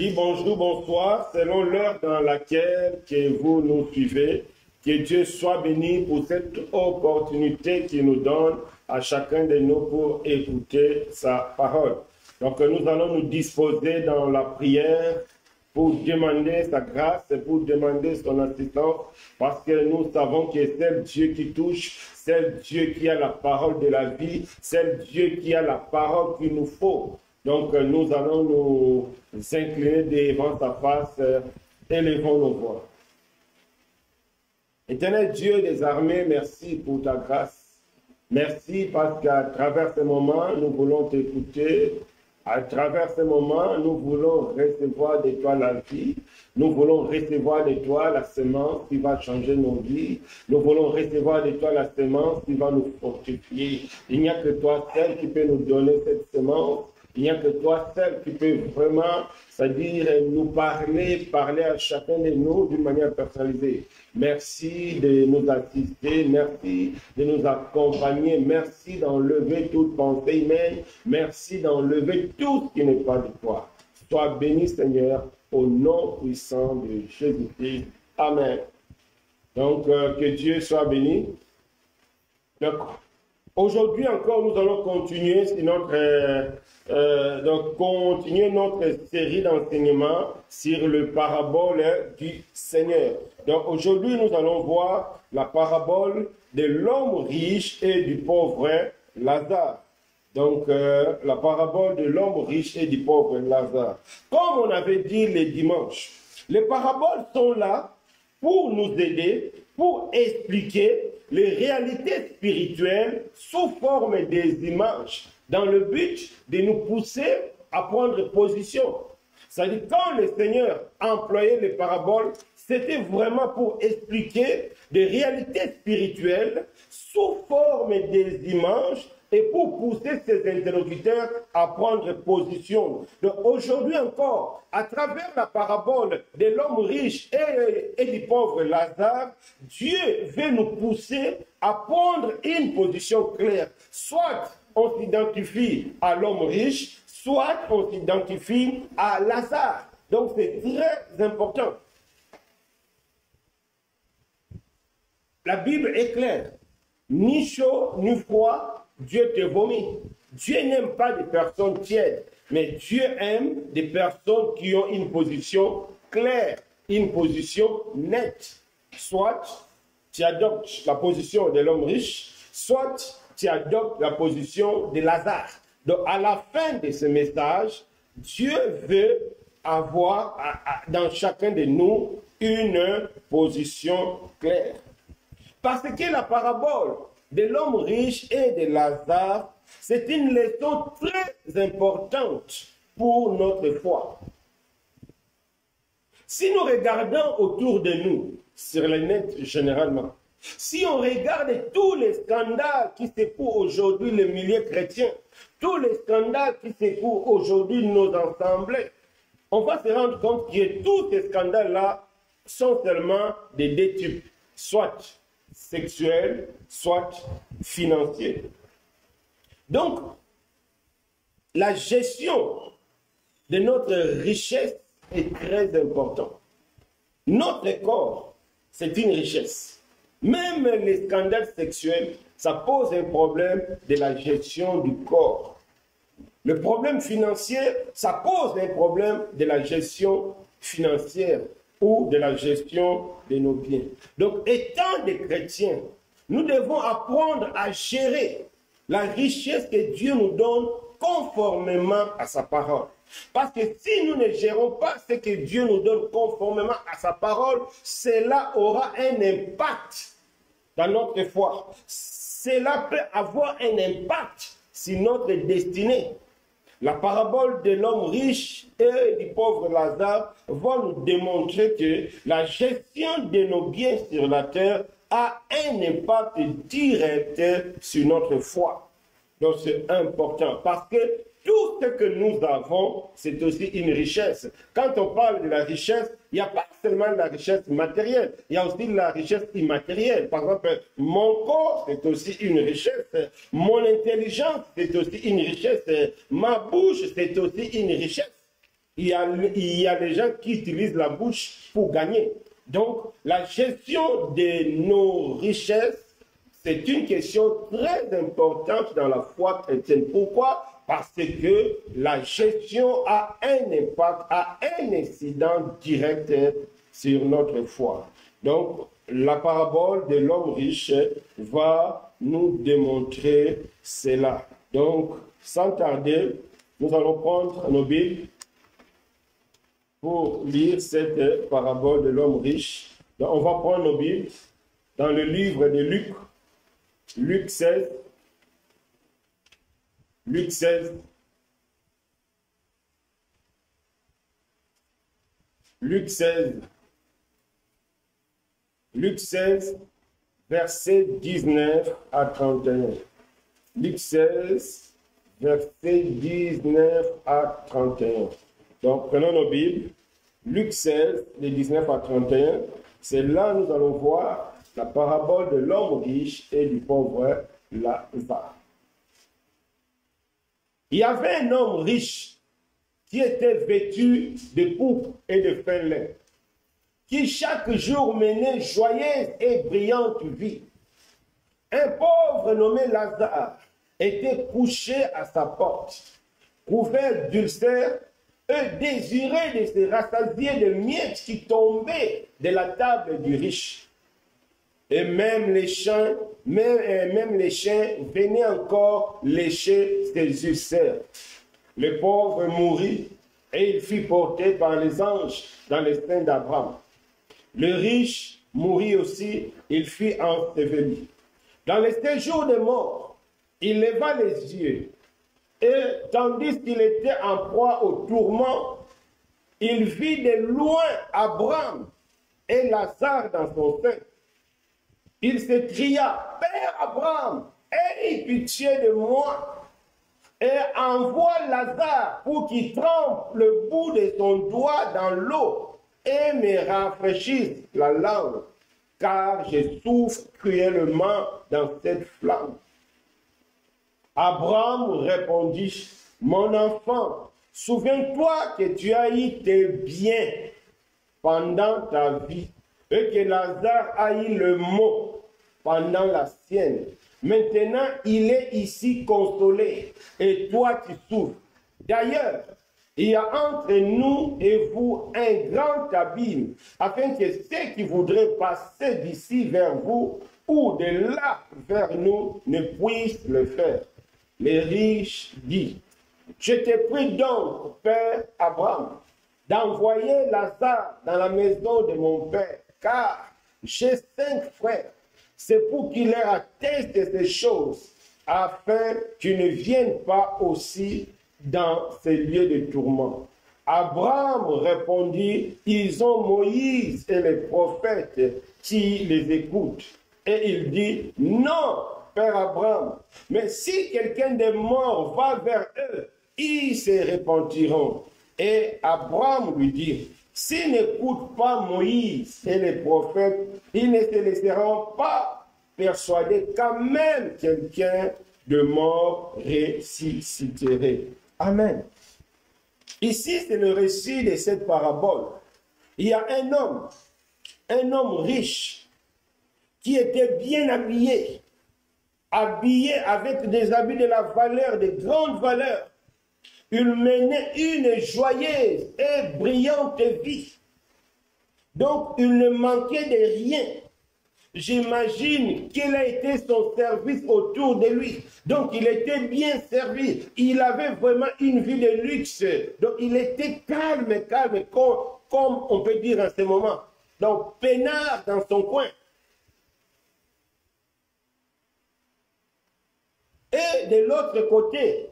dis bonjour, bonsoir, selon l'heure dans laquelle que vous nous suivez. Que Dieu soit béni pour cette opportunité qu'il nous donne à chacun de nous pour écouter sa parole. Donc nous allons nous disposer dans la prière pour demander sa grâce et pour demander son assistance, parce que nous savons que c'est Dieu qui touche, c'est Dieu qui a la parole de la vie, c'est Dieu qui a la parole qu'il nous faut. Donc nous allons nous incliner devant sa face, élevons nos voix. Éternel Dieu des armées, merci pour ta grâce. Merci parce qu'à travers ce moment, nous voulons t'écouter. À travers ce moment, nous voulons recevoir de toi la vie. Nous voulons recevoir de toi la semence qui va changer nos vies. Nous voulons recevoir de toi la semence qui va nous fortifier. Il n'y a que toi seul qui peut nous donner cette semence. Il n'y a que toi seul qui peut vraiment, c'est-à-dire nous parler à chacun de nous d'une manière personnalisée. Merci de nous assister, merci de nous accompagner, merci d'enlever toute pensée humaine, merci d'enlever tout ce qui n'est pas de toi. Sois béni, Seigneur, au nom puissant de Jésus-Christ. Amen. Donc, que Dieu soit béni. Donc, aujourd'hui encore, nous allons continuer notre série d'enseignements sur le parabole du Seigneur. Donc aujourd'hui, nous allons voir la parabole de l'homme riche et du pauvre Lazare. Donc la parabole de l'homme riche et du pauvre Lazare. Comme on avait dit les dimanches, les paraboles sont là pour nous aider, pour expliquer les réalités spirituelles sous forme des images, dans le but de nous pousser à prendre position. C'est-à-dire, quand le Seigneur employait les paraboles, c'était vraiment pour expliquer des réalités spirituelles sous forme des images et pour pousser ses interlocuteurs à prendre position. Donc aujourd'hui encore, à travers la parabole de l'homme riche et du pauvre Lazare, Dieu veut nous pousser à prendre une position claire. Soit on s'identifie à l'homme riche, soit on s'identifie à Lazare. Donc c'est très important. La Bible est claire. Ni chaud, ni froid, Dieu te vomit. Dieu n'aime pas des personnes tièdes, mais Dieu aime des personnes qui ont une position claire, une position nette. Soit tu adoptes la position de l'homme riche, soit tu adoptes la position de Lazare. Donc à la fin de ce message, Dieu veut avoir dans chacun de nous une position claire. Parce que la parabole de l'homme riche et de Lazare, c'est une leçon très importante pour notre foi. Si nous regardons autour de nous, sur le net généralement, si on regarde tous les scandales qui secouent aujourd'hui le milieu chrétien, tous les scandales qui secouent aujourd'hui nos assemblées, on va se rendre compte que tous ces scandales-là sont seulement des deux types, soit sexuels, soit financiers. Donc, la gestion de notre richesse est très importante. Notre corps, c'est une richesse. Même les scandales sexuels, ça pose un problème de la gestion du corps. Le problème financier, ça pose un problème de la gestion financière ou de la gestion de nos biens. Donc, étant des chrétiens, nous devons apprendre à gérer la richesse que Dieu nous donne conformément à sa parole. Parce que si nous ne gérons pas ce que Dieu nous donne conformément à sa parole, cela aura un impact dans notre foi. Cela peut avoir un impact sur notre destinée. La parabole de l'homme riche et du pauvre Lazare va nous démontrer que la gestion de nos biens sur la terre a un impact direct sur notre foi. Donc c'est important parce que tout ce que nous avons, c'est aussi une richesse. Quand on parle de la richesse, il n'y a pas seulement la richesse matérielle, il y a aussi la richesse immatérielle. Par exemple, mon corps, c'est aussi une richesse. Mon intelligence, c'est aussi une richesse. Ma bouche, c'est aussi une richesse. il y a des gens qui utilisent la bouche pour gagner. Donc, la gestion de nos richesses, c'est une question très importante dans la foi chrétienne. Pourquoi? Parce que la gestion a un impact, a un incident direct sur notre foi. Donc, la parabole de l'homme riche va nous démontrer cela. Donc, sans tarder, nous allons prendre nos Bibles pour lire cette parabole de l'homme riche. Donc, on va prendre nos Bibles dans le livre de Luc, Luc 16. Luc 16. Luc 16. Luc 16, versets 19 à 31. Luc 16, versets 19 à 31. Donc, prenons nos Bibles. Luc 16, de 19 à 31. C'est là que nous allons voir la parabole de l'homme riche et du pauvre Lazare. Il y avait un homme riche qui était vêtu de pourpre et de fin lin, qui chaque jour menait joyeuse et brillante vie. Un pauvre nommé Lazare était couché à sa porte, couvert d'ulcères et désirait de se rassasier de miettes qui tombaient de la table du riche. Et même les chiens venaient encore lécher ses ulcères. Le pauvre mourut et il fut porté par les anges dans les seins d'Abraham. Le riche mourut aussi, il fut enseveli. Dans les séjours de mort, il leva les yeux et tandis qu'il était en proie au tourment, il vit de loin Abraham et Lazare dans son sein. Il s'écria, Père Abraham, aie pitié de moi et envoie Lazare pour qu'il trempe le bout de son doigt dans l'eau et me rafraîchisse la langue, car je souffre cruellement dans cette flamme. Abraham répondit, mon enfant, souviens-toi que tu as eu tes biens pendant ta vie et que Lazare a eu le mot pendant la sienne. Maintenant, il est ici consolé et toi tu souffres. D'ailleurs, il y a entre nous et vous un grand abîme, afin que ceux qui voudraient passer d'ici vers vous ou de là vers nous ne puissent le faire. Les riches disent, je te prie donc, Père Abraham, d'envoyer Lazare dans la maison de mon père, car j'ai 5 frères. C'est pour qu'il leur atteste de ces choses, afin qu'ils ne viennent pas aussi dans ces lieux de tourment. Abraham répondit, ils ont Moïse et les prophètes qui les écoutent. Et il dit, non, Père Abraham, mais si quelqu'un des morts va vers eux, ils se repentiront. Et Abraham lui dit, s'ils n'écoutent pas Moïse et les prophètes, ils ne se laisseront pas persuader quand même quelqu'un de mort ressusciterait. Amen. Ici, c'est le récit de cette parabole. Il y a un homme riche, qui était bien habillé avec des habits de la valeur, de grande valeur. Il menait une joyeuse et brillante vie. Donc, il ne manquait de rien. J'imagine quel a été son service autour de lui. Donc, il était bien servi. Il avait vraiment une vie de luxe. Donc, il était calme, comme on peut dire en ce moment. Donc, peinard dans son coin. Et de l'autre côté,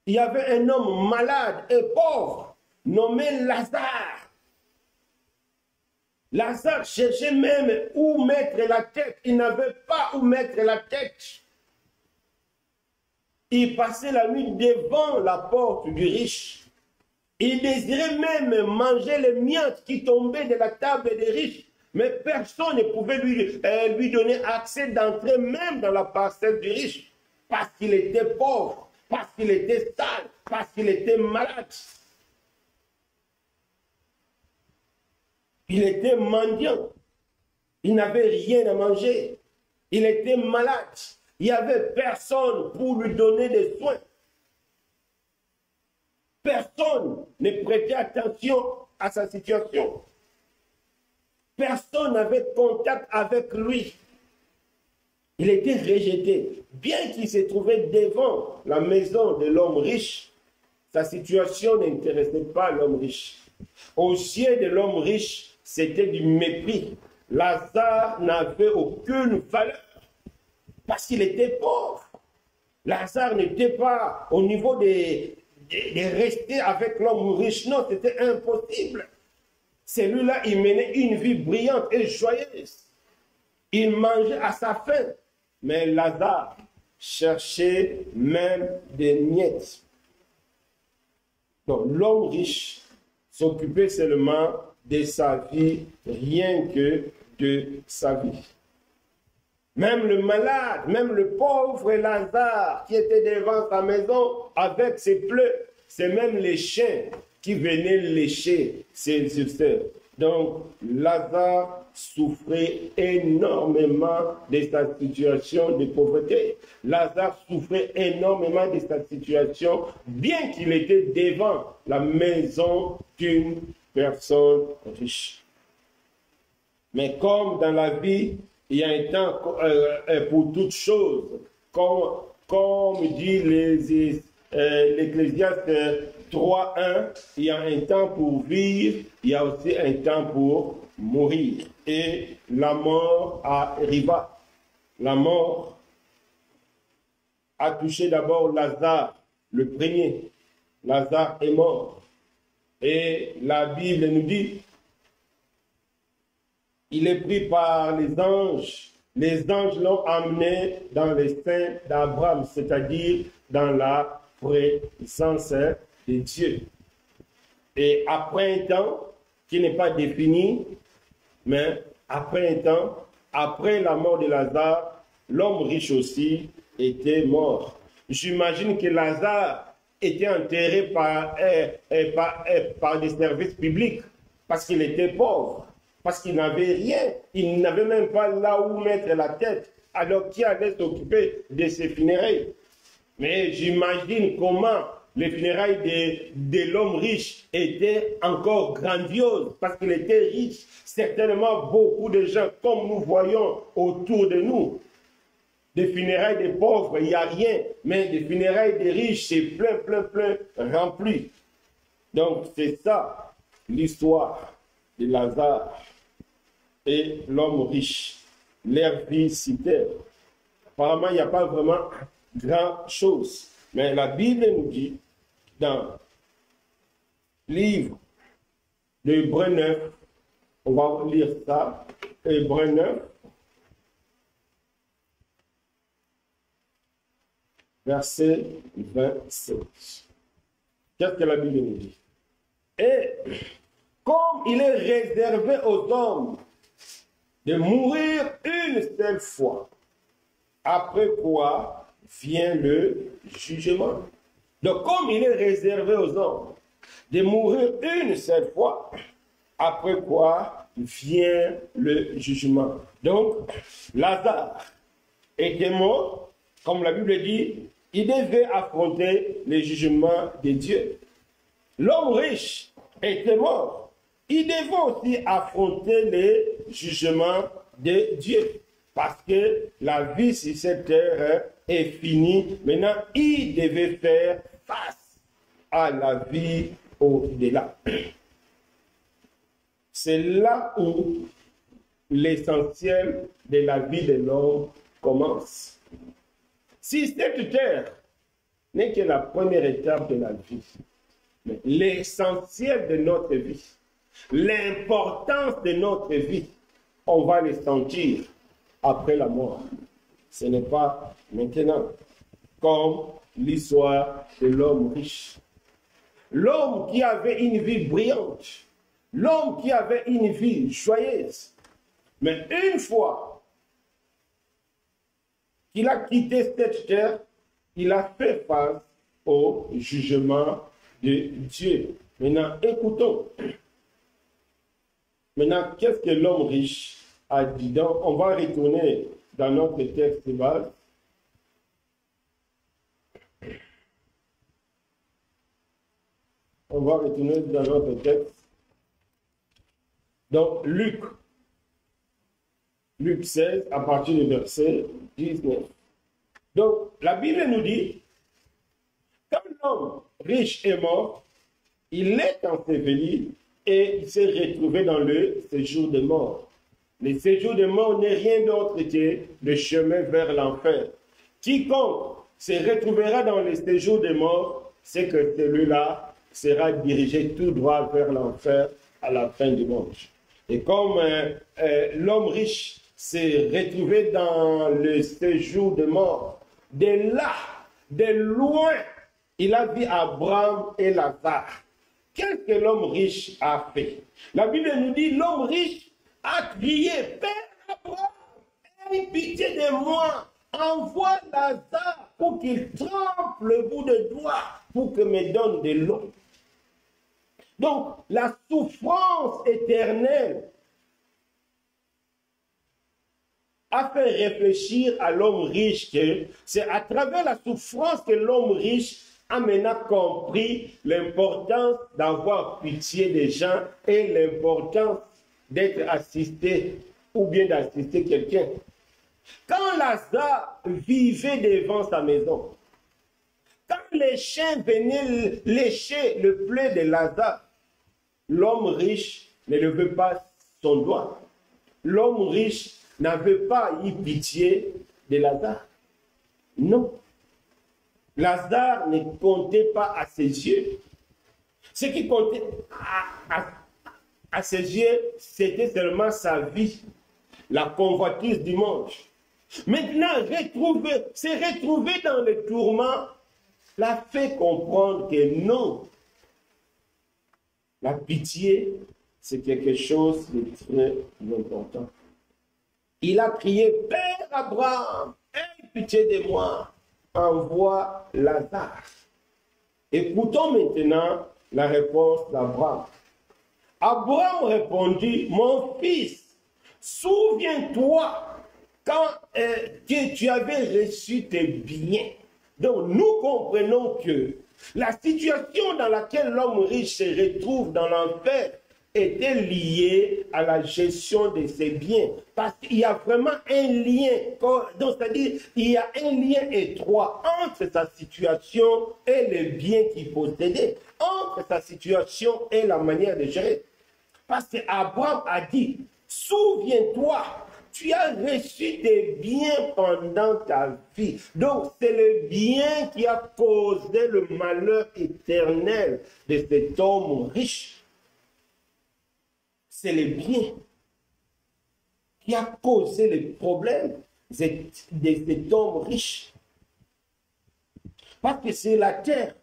il y avait un homme malade et pauvre, nommé Lazare. Lazare cherchait même où mettre la tête. Il n'avait pas où mettre la tête. Il passait la nuit devant la porte du riche. Il désirait même manger les miettes qui tombaient de la table des riches. Mais personne ne pouvait lui donner accès d'entrer même dans la parcelle du riche. Parce qu'il était pauvre, parce qu'il était sale, parce qu'il était malade. Il était mendiant. Il n'avait rien à manger. Il était malade. Il n'y avait personne pour lui donner des soins. Personne ne prêtait attention à sa situation. Personne n'avait contact avec lui. Il était rejeté. Bien qu'il se trouvait devant la maison de l'homme riche, sa situation n'intéressait pas l'homme riche. Aux yeux de l'homme riche, c'était du mépris. Lazare n'avait aucune valeur parce qu'il était pauvre. Lazare n'était pas au niveau de rester avec l'homme riche. Non, c'était impossible. Celui-là, il menait une vie brillante et joyeuse. Il mangeait à sa faim. Mais Lazare cherchait même des miettes. Donc, l'homme riche s'occupait seulement de sa vie, rien que de sa vie. Même le malade, même le pauvre Lazare qui était devant sa maison avec ses pleurs, c'est même les chiens qui venaient lécher ses ulcères. Donc, Lazare souffrait énormément de sa situation de pauvreté. Lazare souffrait énormément de sa situation, bien qu'il était devant la maison d'une personne riche. Mais comme dans la vie, il y a un temps pour toutes choses, comme dit l'Ecclésiaste 3.1, il y a un temps pour vivre, il y a aussi un temps pour mourir. Et la mort arriva. La mort a touché d'abord Lazare, le premier. Lazare est mort. Et la Bible nous dit, il est pris par les anges. Les anges l'ont amené dans les seins d'Abraham, c'est-à-dire dans la présence de Dieu. Et après un temps, qui n'est pas défini, mais après un temps, après la mort de Lazare, l'homme riche aussi était mort. J'imagine que Lazare était enterré par des services publics parce qu'il était pauvre, parce qu'il n'avait rien. Il n'avait même pas là où mettre la tête. Alors qui allait s'occuper de ses funérailles? Mais j'imagine comment les funérailles de l'homme riche étaient encore grandioses parce qu'il était riche. Certainement beaucoup de gens, comme nous voyons autour de nous, des funérailles des pauvres, il n'y a rien, mais des funérailles des riches, c'est plein, plein, plein, rempli. Donc c'est ça l'histoire de Lazare et l'homme riche, leur vie citée. Apparemment, il n'y a pas vraiment grand chose. Mais la Bible nous dit, dans le livre de Hébreux 9, on va lire ça, Hébreux 9, verset 27. Qu'est-ce que la Bible nous dit? Et comme il est réservé aux hommes de mourir une seule fois, après quoi vient le jugement. Donc, comme il est réservé aux hommes de mourir une seule fois, après quoi vient le jugement. Donc, Lazare était mort, comme la Bible dit, il devait affronter le jugement de Dieu. L'homme riche était mort, il devait aussi affronter le jugement de Dieu. Parce que la vie sur cette terre est finie. Maintenant, il devait faire face à la vie au-delà. C'est là où l'essentiel de la vie de l'homme commence. Si cette terre n'est que la première étape de la vie, mais l'essentiel de notre vie, l'importance de notre vie, on va le sentir après la mort. Ce n'est pas maintenant, comme l'histoire de l'homme riche. L'homme qui avait une vie brillante, l'homme qui avait une vie joyeuse. Mais une fois qu'il a quitté cette terre, il a fait face au jugement de Dieu. Maintenant, écoutons. Maintenant, qu'est-ce que l'homme riche a dit? Donc, on va retourner dans notre texte de base. On va retourner dans notre texte. Donc, Luc 16, à partir du verset 19. Donc, la Bible nous dit, quand l'homme riche est mort, il est enseveli et il s'est retrouvé dans le séjour de mort. Le séjour de mort n'est rien d'autre que le chemin vers l'enfer. Quiconque se retrouvera dans le séjour de mort, c'est que celui-là sera dirigé tout droit vers l'enfer à la fin du monde. Et comme l'homme riche s'est retrouvé dans le séjour de mort, de là, de loin, il a vu Abraham et Lazare. Qu'est-ce que l'homme riche a fait? La Bible nous dit, l'homme riche a crié, Père Abraham, aie pitié de moi, envoie Lazare pour qu'il trempe le bout de doigt pour que me donne de l'eau. Donc, la souffrance éternelle a fait réfléchir à l'homme riche que c'est à travers la souffrance que l'homme riche a maintenant compris l'importance d'avoir pitié des gens et l'importance d'être assisté ou bien d'assister quelqu'un. Quand Lazare vivait devant sa maison, quand les chiens venaient lécher le plaid de Lazare, l'homme riche ne levait pas son doigt. L'homme riche n'avait pas eu pitié de Lazare. Non. Lazare ne comptait pas à ses yeux. Ce qui comptait à ses yeux, c'était seulement sa vie, la convoitise du monde. Maintenant, se retrouver dans le tourment l'a fait comprendre que non. La pitié, c'est quelque chose de très important. Il a crié, Père Abraham, aie pitié de moi, envoie Lazare. Écoutons maintenant la réponse d'Abraham. Abraham répondit, mon fils, souviens-toi quand tu avais reçu tes biens. Donc nous comprenons que la situation dans laquelle l'homme riche se retrouve dans l'enfer était liée à la gestion de ses biens. Parce qu'il y a vraiment un lien, donc c'est-à-dire il y a un lien étroit entre sa situation et les biens qu'il possédait, entre sa situation et la manière de gérer. Parce qu'Abraham a dit, souviens-toi, tu as reçu des biens pendant ta vie. Donc, c'est le bien qui a causé le malheur éternel de cet homme riche. C'est le bien qui a causé les problèmes de cet homme riche. Parce que sur la terre,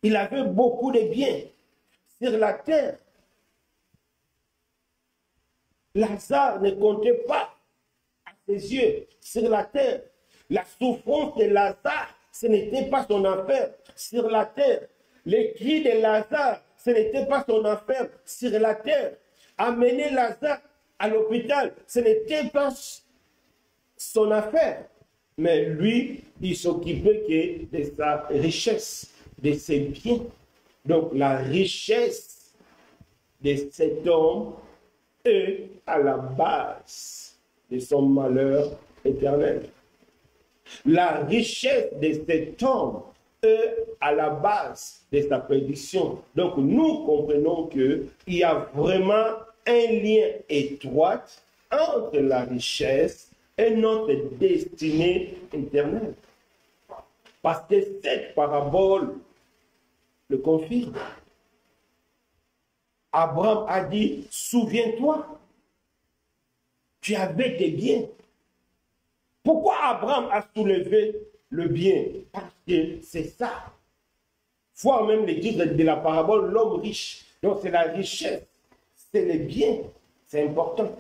il avait beaucoup de biens. Sur la terre, Lazare ne comptait pas à ses yeux. Sur la terre, la souffrance de Lazare, ce n'était pas son affaire. Sur la terre, les cris de Lazare, ce n'était pas son affaire. Sur la terre, amener Lazare à l'hôpital, ce n'était pas son affaire. Mais lui, il s'occupait que de sa richesse, de ses biens. Donc la richesse de cet homme est à la base de son malheur éternel. La richesse de cet homme est à la base de sa prédiction. Donc nous comprenons qu'il y a vraiment un lien étroit entre la richesse et notre destinée éternelle. Parce que cette parabole le confirme. Abraham a dit, souviens-toi, tu avais tes biens. Pourquoi Abraham a soulevé le bien? Parce que c'est ça. Voir même le titre de la parabole, l'homme riche. Donc c'est la richesse, c'est les biens. C'est important.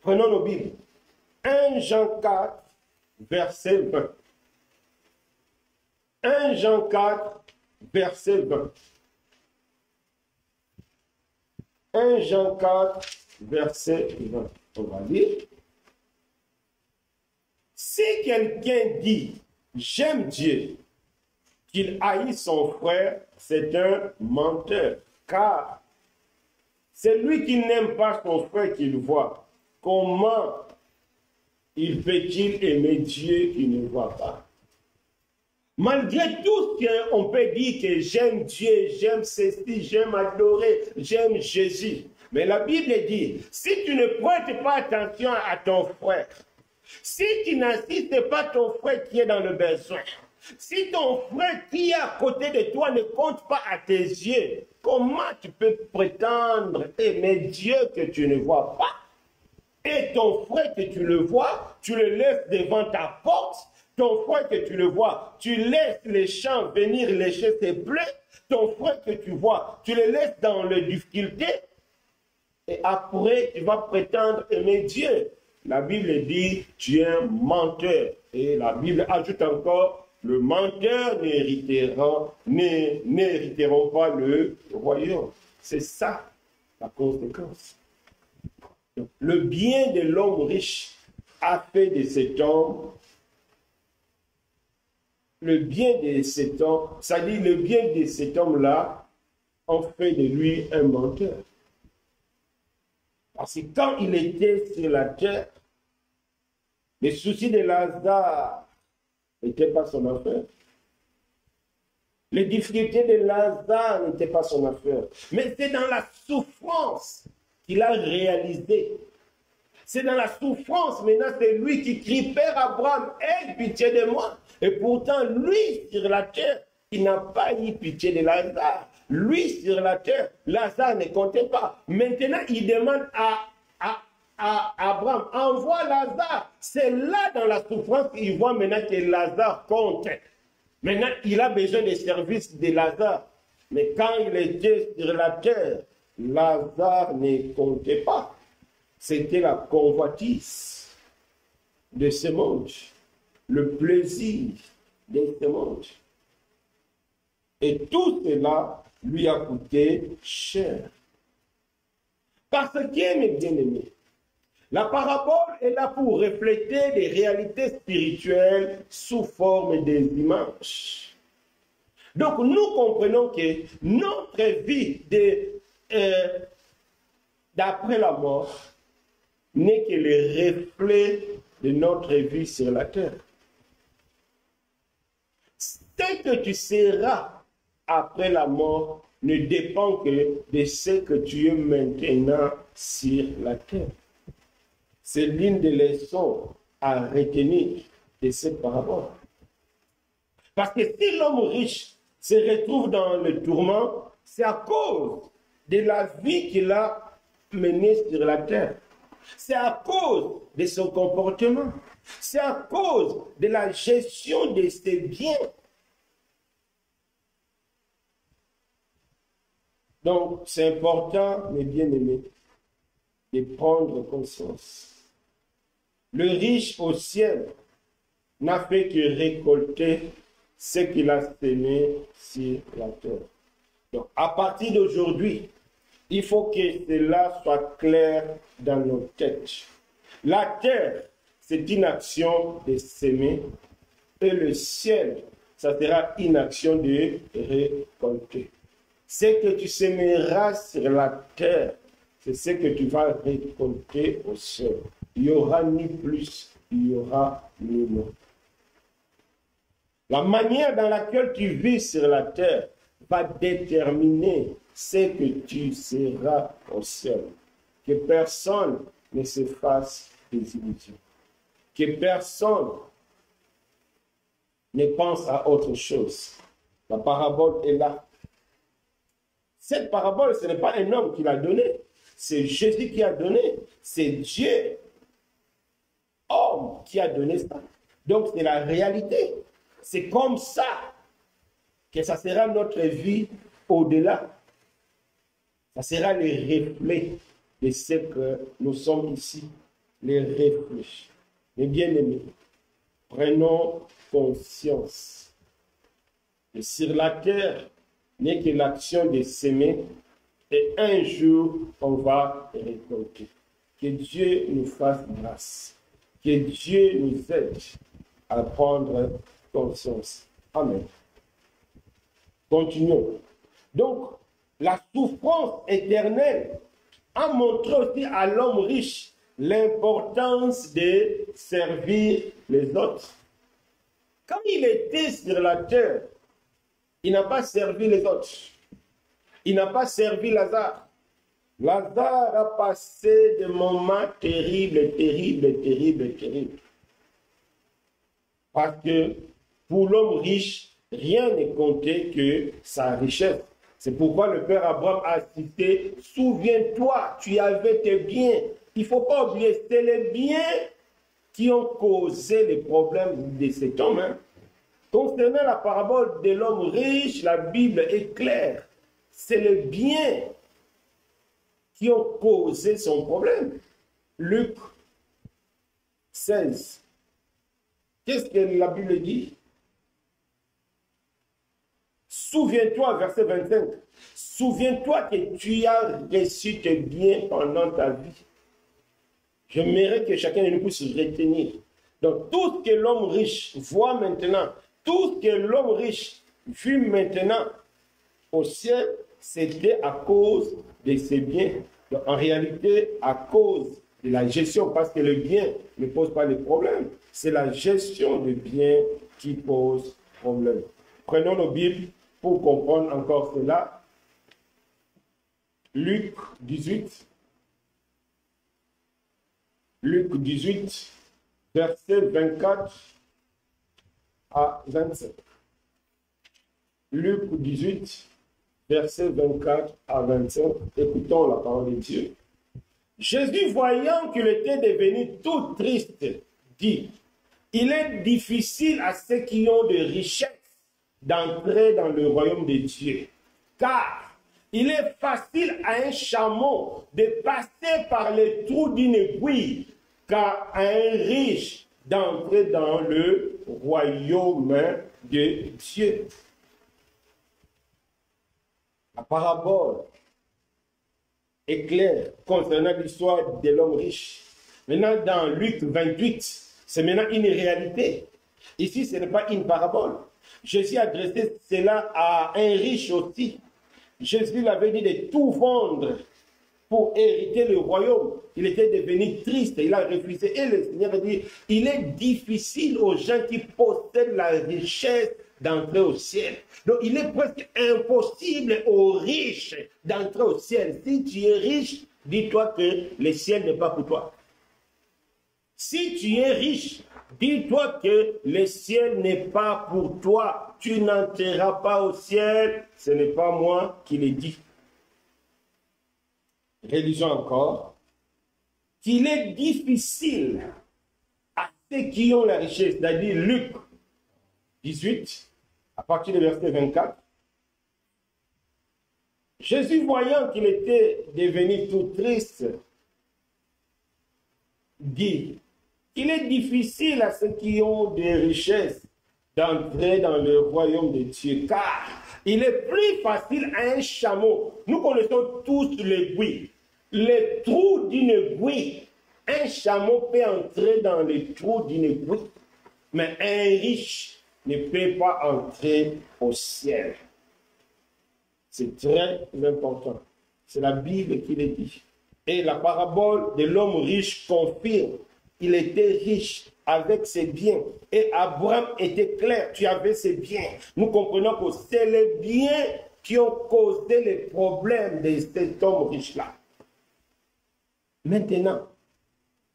Prenons nos Bibles. 1 Jean 4, verset 20. 1 Jean 4, verset 20. 1 Jean 4, verset 20. On va lire. Si quelqu'un dit « J'aime Dieu », qu'il haït son frère, c'est un menteur. Car c'est lui qui n'aime pas son frère qu'il voit. Comment il peut-il aimer Dieu qui ne voit pas? Malgré tout ce qu'on peut dire que j'aime Dieu, j'aime ceci, j'aime adorer, j'aime Jésus. Mais la Bible dit, si tu ne prêtes pas attention à ton frère, si tu n'assistes pas ton frère qui est dans le besoin, si ton frère qui est à côté de toi ne compte pas à tes yeux, comment tu peux prétendre aimer Dieu que tu ne vois pas? Et ton frère que tu le vois, tu le laisses devant ta porte. Ton frère que tu le vois, tu laisses les champs venir lécher ses plaies. Ton frère que tu vois, tu le laisses dans les difficultés. Et après, tu vas prétendre aimer Dieu. La Bible dit, tu es un menteur. Et la Bible ajoute encore, le menteur n'hériteront pas le royaume. C'est ça la conséquence. Donc, le bien de l'homme riche a fait de cet homme, le bien de cet homme, c'est-à-dire le bien de cet homme-là, en fait de lui un menteur. Parce que quand il était sur la terre, les soucis de Lazare n'étaient pas son affaire. Les difficultés de Lazare n'étaient pas son affaire. Mais c'est dans la souffrance qu'il a réalisé. C'est dans la souffrance, maintenant, c'est lui qui crie, Père Abraham, aie pitié de moi. Et pourtant, lui, sur la terre, il n'a pas eu pitié de Lazare. Lui, sur la terre, Lazare ne comptait pas. Maintenant, il demande à Abraham, envoie Lazare. C'est là, dans la souffrance, qu'il voit maintenant que Lazare compte. Maintenant, il a besoin des services de Lazare. Mais quand il était sur la terre, Lazare ne comptait pas. C'était la convoitise de ce monde, le plaisir de ce monde. Et tout cela lui a coûté cher. Parce que, mes bien-aimés, la parabole est là pour refléter des réalités spirituelles sous forme des images. Donc, nous comprenons que notre vie d'après la mort n'est que le reflet de notre vie sur la terre. Ce que tu seras après la mort ne dépend que de ce que tu es maintenant sur la terre. C'est l'une des leçons à retenir de cette parabole. Parce que si l'homme riche se retrouve dans le tourment, c'est à cause de la vie qu'il a menée sur la terre. C'est à cause de son comportement. C'est à cause de la gestion de ses biens. Donc, c'est important, mes bien-aimés, de prendre conscience. Le riche au ciel n'a fait que récolter ce qu'il a semé sur la terre. Donc, à partir d'aujourd'hui, il faut que cela soit clair dans nos têtes. La terre, c'est une action de semer, et le ciel, ça sera une action de récolter. Ce que tu sèmeras sur la terre, c'est ce que tu vas récolter au ciel. Il n'y aura ni plus, il y aura ni moins. La manière dans laquelle tu vis sur la terre va déterminer ce que tu seras au ciel. Que personne ne se fasse des illusions. Que personne ne pense à autre chose. La parabole est là. Cette parabole, ce n'est pas un homme qui l'a donnée. C'est Jésus qui a donné. C'est Dieu, homme, qui a donné ça. Donc, c'est la réalité. C'est comme ça que ça sera notre vie au-delà. Ça sera le reflet de ce que nous sommes ici. Les reflets. Mes bien-aimés, prenons conscience. Et sur la terre n'est que l'action de s'aimer et un jour, on va récolter. Que Dieu nous fasse grâce. Que Dieu nous aide à prendre conscience. Amen. Continuons. Donc, la souffrance éternelle a montré aussi à l'homme riche l'importance de servir les autres. Quand il était sur la terre, il n'a pas servi les autres. Il n'a pas servi Lazare. Lazare a passé des moments terribles, terribles, terribles, terribles. Parce que pour l'homme riche, rien n'est compté que sa richesse. C'est pourquoi le père Abraham a cité, souviens-toi, tu avais tes biens. Il ne faut pas oublier, c'est les biens qui ont causé les problèmes de cet homme. Hein. Concernant la parabole de l'homme riche, la Bible est claire. C'est les biens qui ont causé son problème. Luc 16. Qu'est-ce que la Bible dit? Souviens-toi, verset 25. Souviens-toi que tu as reçu tes biens pendant ta vie. J'aimerais que chacun de nous puisse retenir. Donc, tout ce que l'homme riche voit maintenant, tout ce que l'homme riche vit maintenant au ciel, c'était à cause de ses biens. Donc, en réalité, à cause de la gestion, parce que le bien ne pose pas les problèmes. C'est la gestion des biens qui pose problème. Prenons nos Bibles pour comprendre encore cela. Luc 18. Luc 18, versets 24 à 27. Luc 18, versets 24 à 27. Écoutons la parole de Dieu. Jésus, voyant qu'il était devenu tout triste, dit, il est difficile à ceux qui ont de richesses d'entrer dans le royaume de Dieu. Car il est facile à un chameau de passer par les trous d'une aiguille qu'à un riche d'entrer dans le royaume de Dieu. La parabole est claire concernant l'histoire de l'homme riche. Maintenant, dans Luc 28, c'est maintenant une réalité. Ici, ce n'est pas une parabole. Jésus a adressé cela à un riche aussi. Jésus l'avait dit de tout vendre pour hériter le royaume. Il était devenu triste, il a refusé. Et le Seigneur a dit, il est difficile aux gens qui possèdent la richesse d'entrer au ciel. Donc il est presque impossible aux riches d'entrer au ciel. Si tu es riche, dis-toi que le ciel n'est pas pour toi. Si tu es riche, dis-toi que le ciel n'est pas pour toi. Tu n'entreras pas au ciel. Ce n'est pas moi qui l'ai dit. Réalisons encore qu'il est difficile à ceux qui ont la richesse, c'est-à-dire Luc 18, à partir du verset 24. Jésus, voyant qu'il était devenu tout triste, dit, il est difficile à ceux qui ont des richesses d'entrer dans le royaume de Dieu, car il est plus facile à un chameau. Nous connaissons tous l'aiguille. Les trous d'une aiguille. Un chameau peut entrer dans les trous d'une aiguille, mais un riche ne peut pas entrer au ciel. C'est très important. C'est la Bible qui le dit. Et la parabole de l'homme riche confirme. Il était riche avec ses biens. Et Abraham était clair, tu avais ses biens. Nous comprenons que c'est les biens qui ont causé les problèmes de cet homme riche-là. Maintenant,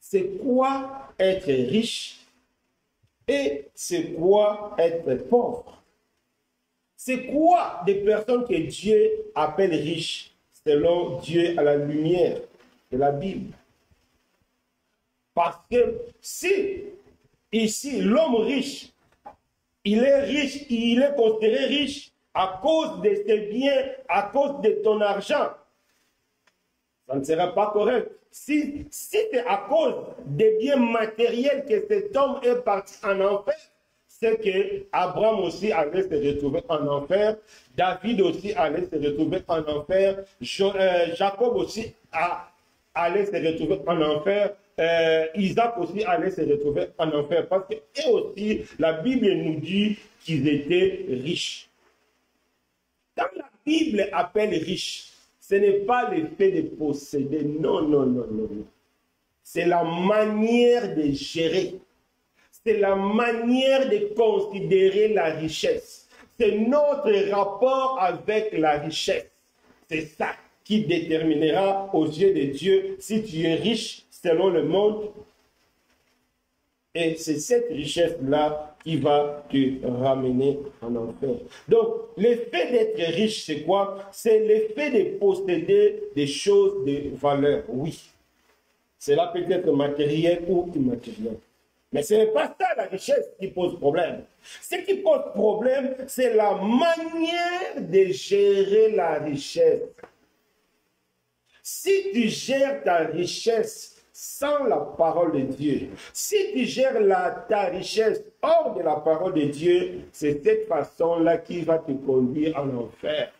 c'est quoi être riche et c'est quoi être pauvre? C'est quoi des personnes que Dieu appelle riches selon Dieu à la lumière de la Bible? Parce que si, ici, l'homme riche, il est considéré riche à cause de ses biens, à cause de ton argent, ça ne sera pas correct. Si c'est à cause des biens matériels que cet homme est parti en enfer, c'est que Abraham aussi allait se retrouver en enfer, David aussi allait se retrouver en enfer, Jacob aussi allait se retrouver en enfer, Isaac aussi allait se retrouver en enfer, parce que eux aussi, la Bible nous dit qu'ils étaient riches. Quand la Bible appelle riche, ce n'est pas le fait de posséder, non, non, non, non, non. C'est la manière de gérer. C'est la manière de considérer la richesse. C'est notre rapport avec la richesse. C'est ça qui déterminera aux yeux de Dieu si tu es riche selon le monde. Et c'est cette richesse-là qui va te ramener en enfer. Donc, le fait d'être riche, c'est quoi? C'est le fait de posséder des choses de valeur, oui. Cela peut être matériel ou immatériel. Mais ce n'est pas ça la richesse qui pose problème. Ce qui pose problème, c'est la manière de gérer la richesse. Si tu gères ta richesse sans la parole de Dieu, si tu gères ta richesse hors de la parole de Dieu, c'est cette façon-là qui va te conduire en enfer.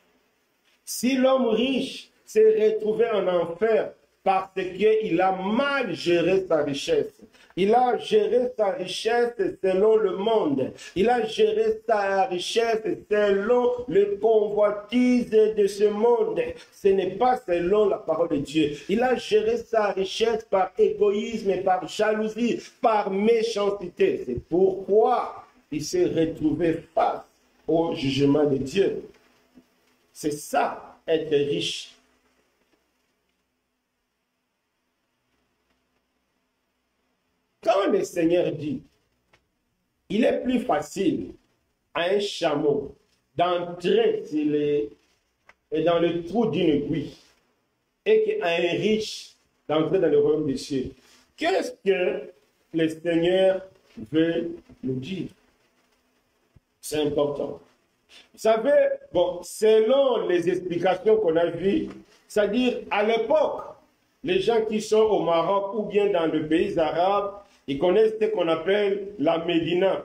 Si l'homme riche s'est retrouvé en enfer, parce qu'il a mal géré sa richesse. Il a géré sa richesse selon le monde. Il a géré sa richesse selon les convoitises de ce monde. Ce n'est pas selon la parole de Dieu. Il a géré sa richesse par égoïsme, par jalousie, par méchanceté. C'est pourquoi il s'est retrouvé face au jugement de Dieu. C'est ça, être riche. Quand le Seigneur dit, il est plus facile à un chameau d'entrer dans le trou d'une aiguille et qu'à un riche d'entrer dans le royaume des cieux. Qu'est-ce que le Seigneur veut nous dire? C'est important. Vous savez, bon, selon les explications qu'on a vues, c'est-à-dire à l'époque, les gens qui sont au Maroc ou bien dans les pays arabes, ils connaissent ce qu'on appelle la Médina.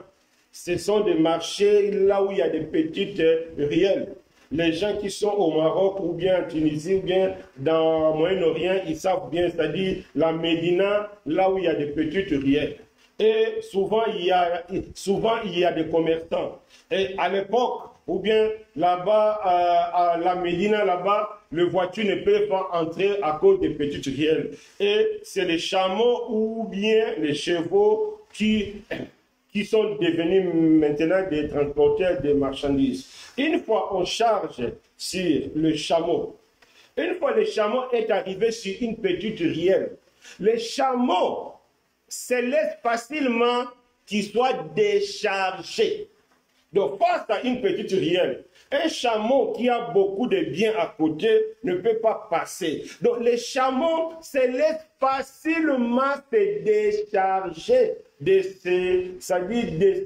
Ce sont des marchés là où il y a des petites ruelles. Les gens qui sont au Maroc ou bien en Tunisie ou bien dans le Moyen-Orient, ils savent bien, c'est-à-dire la Médina, là où il y a des petites ruelles. Et souvent, il y a des commerçants. Et à l'époque, ou bien là-bas, à la Médina, là-bas, les voitures ne peuvent pas entrer à cause des petites ruelles. Et c'est les chameaux ou bien les chevaux qui sont devenus maintenant des transporteurs de marchandises. Une fois on charge sur le chameau, une fois le chameau est arrivé sur une petite ruelle, le chameau se laisse facilement qu'il soit déchargé. Donc, face à une petite ruelle, un chameau qui a beaucoup de biens à côté ne peut pas passer. Donc, les chameaux se laissent facilement se décharger de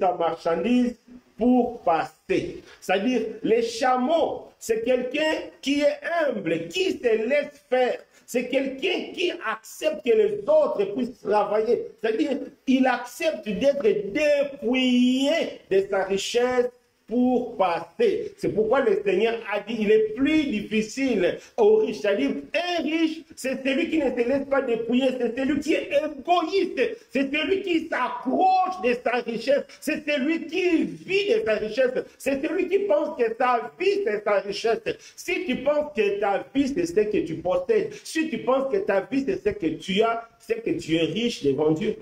sa marchandise pour passer. C'est-à-dire, les chameaux, c'est quelqu'un qui est humble, qui se laisse faire. C'est quelqu'un qui accepte que les autres puissent travailler. C'est-à-dire, il accepte d'être dépouillé de sa richesse pour passer. C'est pourquoi le Seigneur a dit, il est plus difficile aux riches. C'est-à-dire, un riche, c'est celui qui ne se laisse pas dépouiller, c'est celui qui est égoïste, c'est celui qui s'accroche de sa richesse, c'est celui qui vit de sa richesse, c'est celui qui pense que sa vie, c'est sa richesse. Si tu penses que ta vie, c'est ce que tu possèdes, si tu penses que ta vie, c'est ce que tu as, c'est que tu es riche devant Dieu.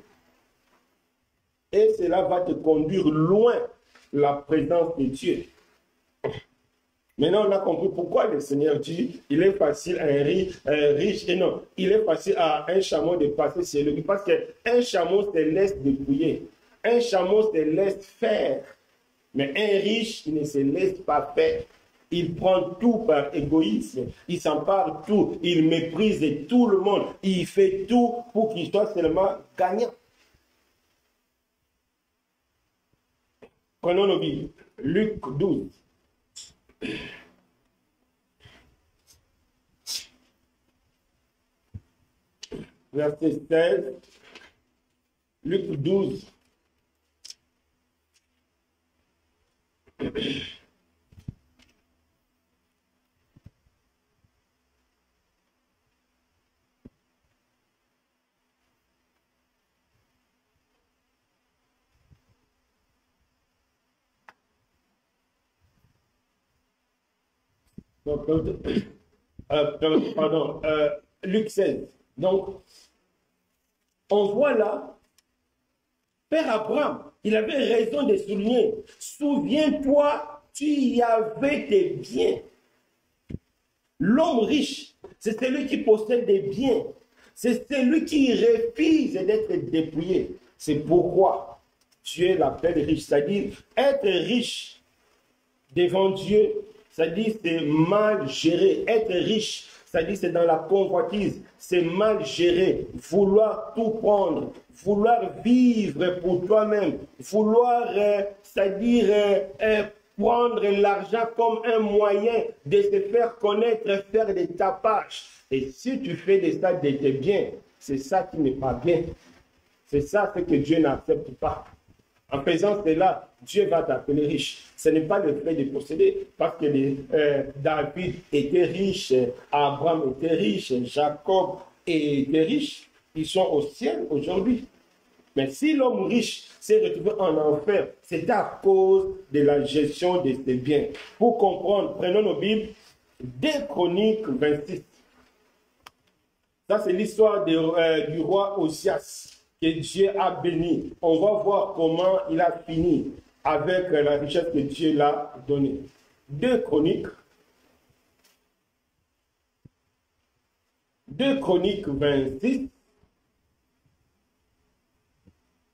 Et cela va te conduire loin la présence de Dieu. Maintenant, on a compris pourquoi le Seigneur dit il est facile à un riche, et non, il est facile à un chameau de passer sur lui, parce qu'un chameau se laisse dépouiller, un chameau se laisse faire, mais un riche, il ne se laisse pas faire. Il prend tout par égoïsme, il s'empare tout, il méprise tout le monde, il fait tout pour qu'il soit seulement gagnant. Prenons nos Bibles. Luc 12. Verset 16. Luc 12. Donc, pardon, Luc 16. Donc, on voit là, Père Abraham, il avait raison de souligner, souviens-toi, tu y avais des biens. L'homme riche, c'est celui qui possède des biens. C'est celui qui refuse d'être dépouillé. C'est pourquoi Dieu l'appelle riche. C'est-à-dire, être riche devant Dieu, c'est-à-dire c'est mal géré. Être riche, c'est-à-dire c'est dans la convoitise, c'est mal géré. Vouloir tout prendre, vouloir vivre pour toi-même, vouloir, c'est-à-dire prendre l'argent comme un moyen de se faire connaître, faire des tapages. Et si tu fais des ça de tes biens, c'est ça qui n'est pas bien. C'est ça ce que Dieu n'accepte pas. En faisant cela, Dieu va t'appeler riche. Ce n'est pas le fait de posséder, parce que David était riche, Abraham était riche, Jacob était riche. Ils sont au ciel aujourd'hui. Mais si l'homme riche s'est retrouvé en enfer, c'est à cause de la gestion de ses biens. Pour comprendre, prenons nos Bibles, 2 Chroniques 26. Ça, c'est l'histoire du roi Osias que Dieu a béni. On va voir comment il a fini avec la richesse que Dieu l'a donnée. 2 Chroniques 26.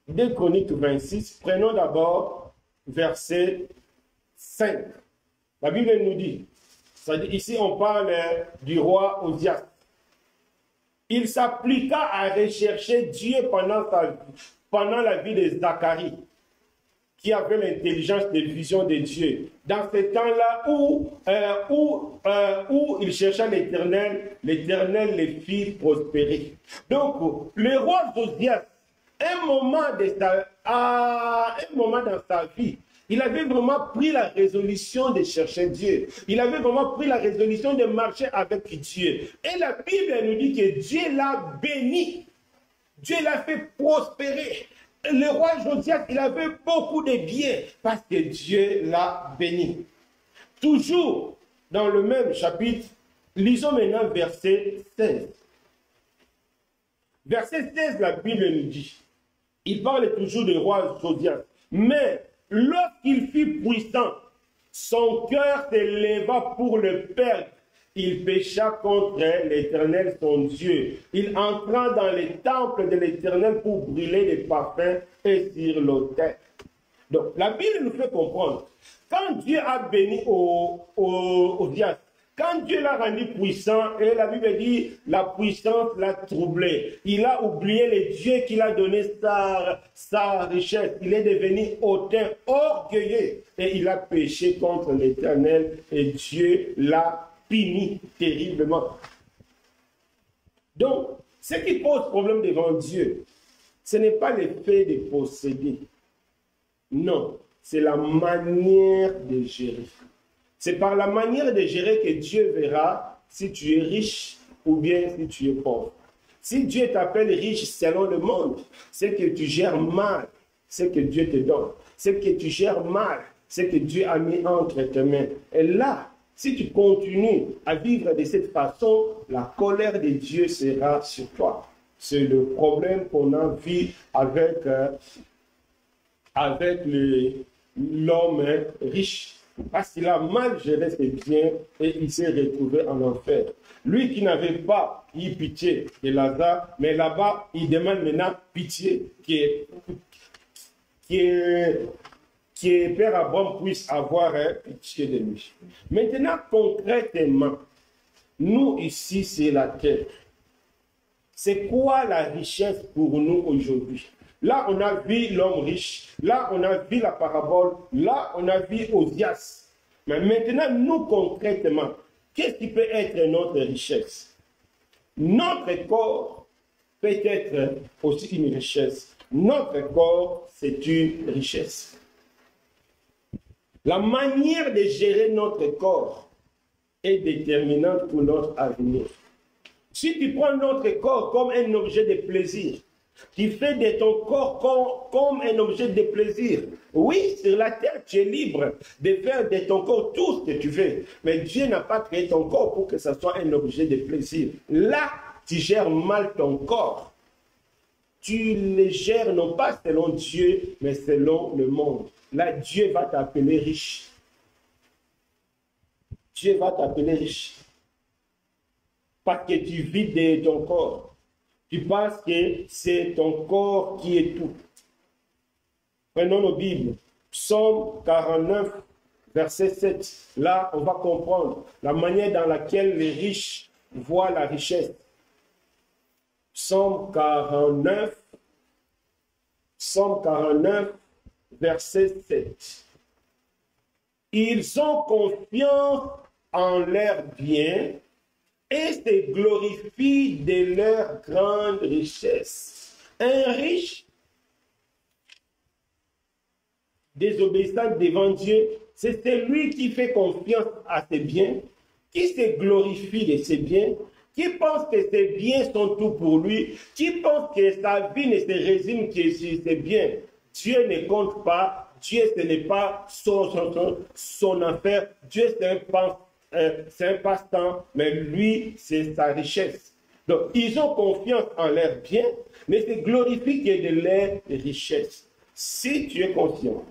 2 Chroniques 26, prenons d'abord verset 5. La Bible nous dit, ici on parle du roi Osias. Il s'appliqua à rechercher Dieu pendant la vie de Zacharie, qui avait l'intelligence de vision de Dieu. Dans ce temps-là où il chercha l'Éternel, l'Éternel les fit prospérer. Donc, le roi Osias, un moment dans sa vie, il avait vraiment pris la résolution de chercher Dieu. Il avait vraiment pris la résolution de marcher avec Dieu. Et la Bible nous dit que Dieu l'a béni. Dieu l'a fait prospérer. Le roi Josias, il avait beaucoup de biens parce que Dieu l'a béni. Toujours dans le même chapitre, lisons maintenant verset 16. Verset 16, la Bible nous dit, il parle toujours du roi Josias. Mais lorsqu'il fut puissant, son cœur s'éleva pour le perdre. Il pécha contre l'Éternel, son Dieu. Il entra dans les temples de l'Éternel pour brûler les parfums et sur l'autel. Donc, la Bible nous fait comprendre, quand Dieu a béni Osias, quand Dieu l'a rendu puissant, et la Bible dit, la puissance l'a troublé. Il a oublié le Dieu qui l'a donné sa richesse. Il est devenu hautain, orgueilleux. Et il a péché contre l'Éternel. Et Dieu l'a puni terriblement. Donc, ce qui pose problème devant Dieu, ce n'est pas le fait de posséder. Non, c'est la manière de gérer. C'est par la manière de gérer que Dieu verra si tu es riche ou bien si tu es pauvre. Si Dieu t'appelle riche selon le monde, c'est que tu gères mal ce que Dieu te donne. C'est que tu gères mal ce que Dieu a mis entre tes mains. Et là, si tu continues à vivre de cette façon, la colère de Dieu sera sur toi. C'est le problème qu'on a vu avec l'homme riche. Parce qu'il a mal géré ses biens et il s'est retrouvé en enfer. Lui qui n'avait pas eu pitié de Lazare, mais là-bas, il demande maintenant pitié, que Père Abraham puisse avoir pitié de lui. Maintenant, concrètement, nous ici, c'est la terre. C'est quoi la richesse pour nous aujourd'hui? Là, on a vu l'homme riche. Là, on a vu la parabole. Là, on a vu Osias. Mais maintenant, nous, concrètement, qu'est-ce qui peut être notre richesse? Notre corps peut être aussi une richesse. Notre corps, c'est une richesse. La manière de gérer notre corps est déterminante pour notre avenir. Si tu prends notre corps comme un objet de plaisir, Tu fais de ton corps comme un objet de plaisir. Oui, sur la terre, tu es libre de faire de ton corps tout ce que tu veux. Mais Dieu n'a pas créé ton corps pour que ce soit un objet de plaisir. Là, tu gères mal ton corps. Tu le gères non pas selon Dieu, mais selon le monde. Là, Dieu va t'appeler riche. Dieu va t'appeler riche. Parce que tu vis de ton corps. Tu penses que c'est ton corps qui est tout. Prenons nos Bibles. Psaume 49, verset 7. Là, on va comprendre la manière dans laquelle les riches voient la richesse. Psaume 49, verset 7. Ils ont confiance en leurs biens et se glorifient de leur grande richesse. Un riche, désobéissant devant Dieu, c'est celui qui fait confiance à ses biens, qui se glorifie de ses biens, qui pense que ses biens sont tout pour lui, qui pense que sa vie ne se résume que sur ses biens. Dieu ne compte pas, Dieu ce n'est pas son affaire, Dieu c'est un passe-temps, mais lui, c'est sa richesse. Donc, ils ont confiance en leurs biens, mais se glorifient que de leur richesse. Si tu es conscient,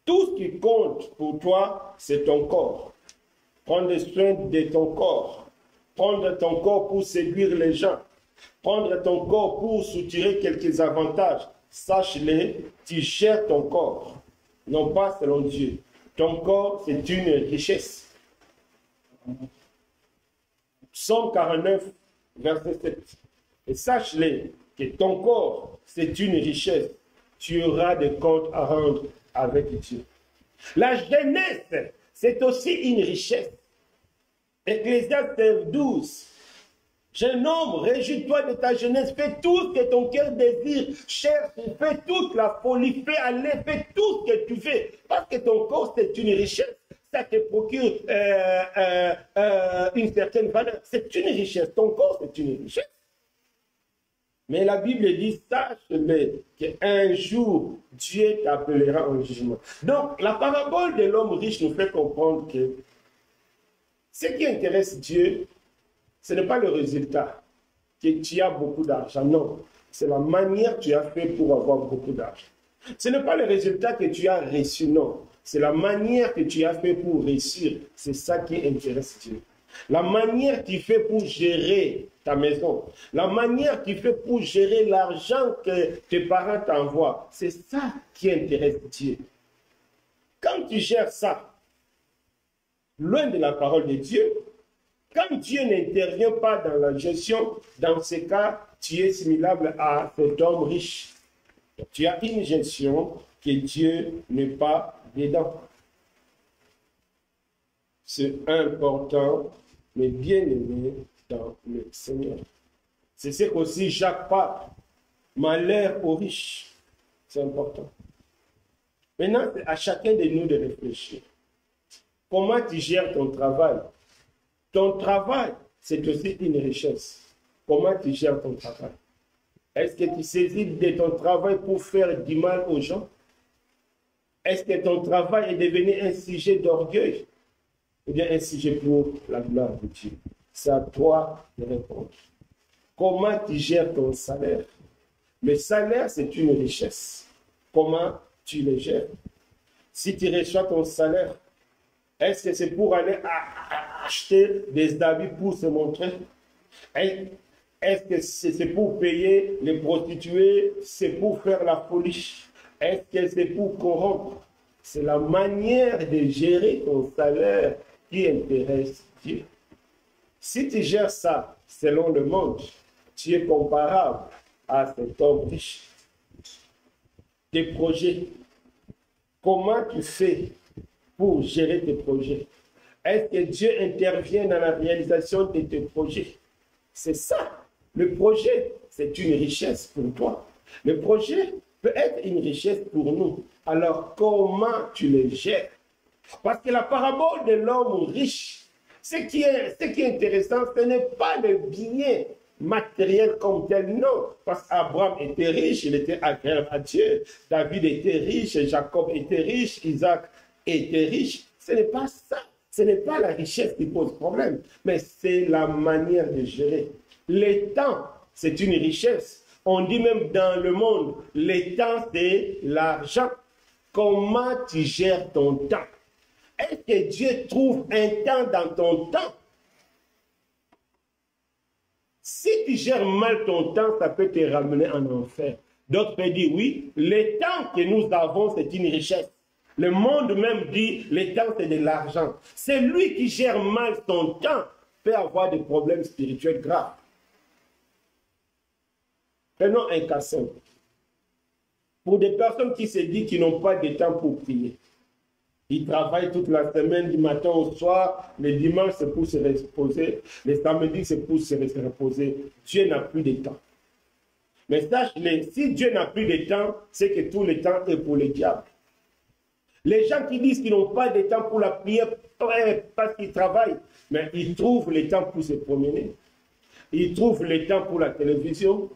tout ce qui compte pour toi, c'est ton corps. Prendre soin de ton corps. Prendre ton corps pour séduire les gens. Prendre ton corps pour soutirer quelques avantages. Sache-le, tu gères ton corps, non pas selon Dieu. Ton corps, c'est une richesse. Psaume 49, verset 7. Et sache-le que ton corps, c'est une richesse. Tu auras des comptes à rendre avec Dieu. La jeunesse, c'est aussi une richesse. Ecclésiaste 12. Jeune homme, réjouis-toi de ta jeunesse, fais tout ce que ton cœur désire, cherche, fais toute la folie, fais aller, fais tout ce que tu fais. Parce que ton corps, c'est une richesse. Ça te procure une certaine valeur. C'est une richesse. Ton corps, c'est une richesse. Mais la Bible dit, sache-le, qu'un jour, Dieu t'appellera en jugement. Donc, la parabole de l'homme riche nous fait comprendre que ce qui intéresse Dieu, ce n'est pas le résultat, que tu as beaucoup d'argent. Non, c'est la manière que tu as fait pour avoir beaucoup d'argent. Ce n'est pas le résultat que tu as reçu, non. C'est la manière que tu as fait pour réussir. C'est ça qui intéresse Dieu. La manière que tu fais pour gérer ta maison. La manière que tu fais pour gérer l'argent que tes parents t'envoient. C'est ça qui intéresse Dieu. Quand tu gères ça, loin de la parole de Dieu, quand Dieu n'intervient pas dans la gestion, dans ce cas, tu es semblable à cet homme riche. Tu as une gestion que Dieu n'est pas dedans. C'est important, mais bien aimé dans le Seigneur. C'est ce qu'aussi Jacques parle. Malheur aux riches. C'est important. Maintenant, c'est à chacun de nous de réfléchir. Comment tu gères ton travail? Ton travail, c'est aussi une richesse. Comment tu gères ton travail? Est-ce que tu saisis de ton travail pour faire du mal aux gens? Est-ce que ton travail est devenu un sujet d'orgueil? Ou bien un sujet pour la gloire de Dieu? C'est à toi de répondre. Comment tu gères ton salaire? Le salaire, c'est une richesse. Comment tu le gères? Si tu reçois ton salaire, est-ce que c'est pour aller acheter des habits pour se montrer? Est-ce que c'est pour payer les prostituées? C'est pour faire la folie? Est-ce que c'est pour corrompre? C'est la manière de gérer ton salaire qui intéresse Dieu. Si tu gères ça selon le monde, tu es comparable à cet homme riche. Tes projets, comment tu fais pour gérer tes projets? Est-ce que Dieu intervient dans la réalisation de tes projets? C'est ça. Le projet, c'est une richesse pour toi. Le projet peut être une richesse pour nous. Alors, comment tu le gères? Parce que la parabole de l'homme riche, ce qui est intéressant, ce n'est pas le bien matériel comme tel, non. Parce qu'Abraham était riche, il était agréable à Dieu. David était riche, Jacob était riche, Isaac était riche. Ce n'est pas ça. Ce n'est pas la richesse qui pose problème, mais c'est la manière de gérer. Le temps, c'est une richesse. On dit même dans le monde, le temps, c'est l'argent. Comment tu gères ton temps? Est-ce que Dieu trouve un temps dans ton temps? Si tu gères mal ton temps, ça peut te ramener en enfer. D'autres peuvent dire, oui, le temps que nous avons, c'est une richesse. Le monde même dit, le temps, c'est de l'argent. C'est lui qui gère mal son temps, peut avoir des problèmes spirituels graves. Prenons un cas simple. Pour des personnes qui se disent qu'ils n'ont pas de temps pour prier, ils travaillent toute la semaine, du matin au soir, le dimanche c'est pour se reposer, le samedi c'est pour se reposer. Dieu n'a plus de temps. Mais sache-le, si Dieu n'a plus de temps, c'est que tout le temps est pour le diable. Les gens qui disent qu'ils n'ont pas de temps pour la prière parce qu'ils travaillent, mais ils trouvent le temps pour se promener. Ils trouvent le temps pour la télévision.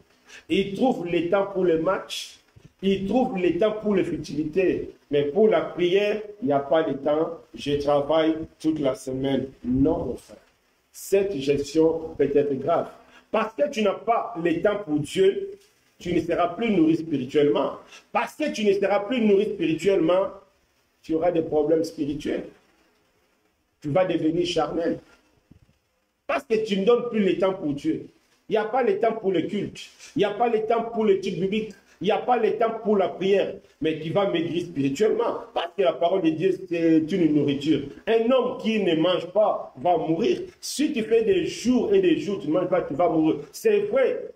Ils trouvent le temps pour le match. Ils trouvent le temps pour les futilités. Mais pour la prière, il n'y a pas de temps. Je travaille toute la semaine. Non, mon frère. Cette gestion peut être grave. Parce que tu n'as pas le temps pour Dieu, tu ne seras plus nourri spirituellement. Parce que tu ne seras plus nourri spirituellement, tu auras des problèmes spirituels. Tu vas devenir charnel. Parce que tu ne donnes plus le temps pour Dieu. Il n'y a pas le temps pour le culte. Il n'y a pas le temps pour l'étude biblique. Il n'y a pas le temps pour la prière. Mais tu vas maigrir spirituellement. Parce que la parole de Dieu, c'est une nourriture. Un homme qui ne mange pas va mourir. Si tu fais des jours et des jours, tu ne manges pas, tu vas mourir. C'est vrai.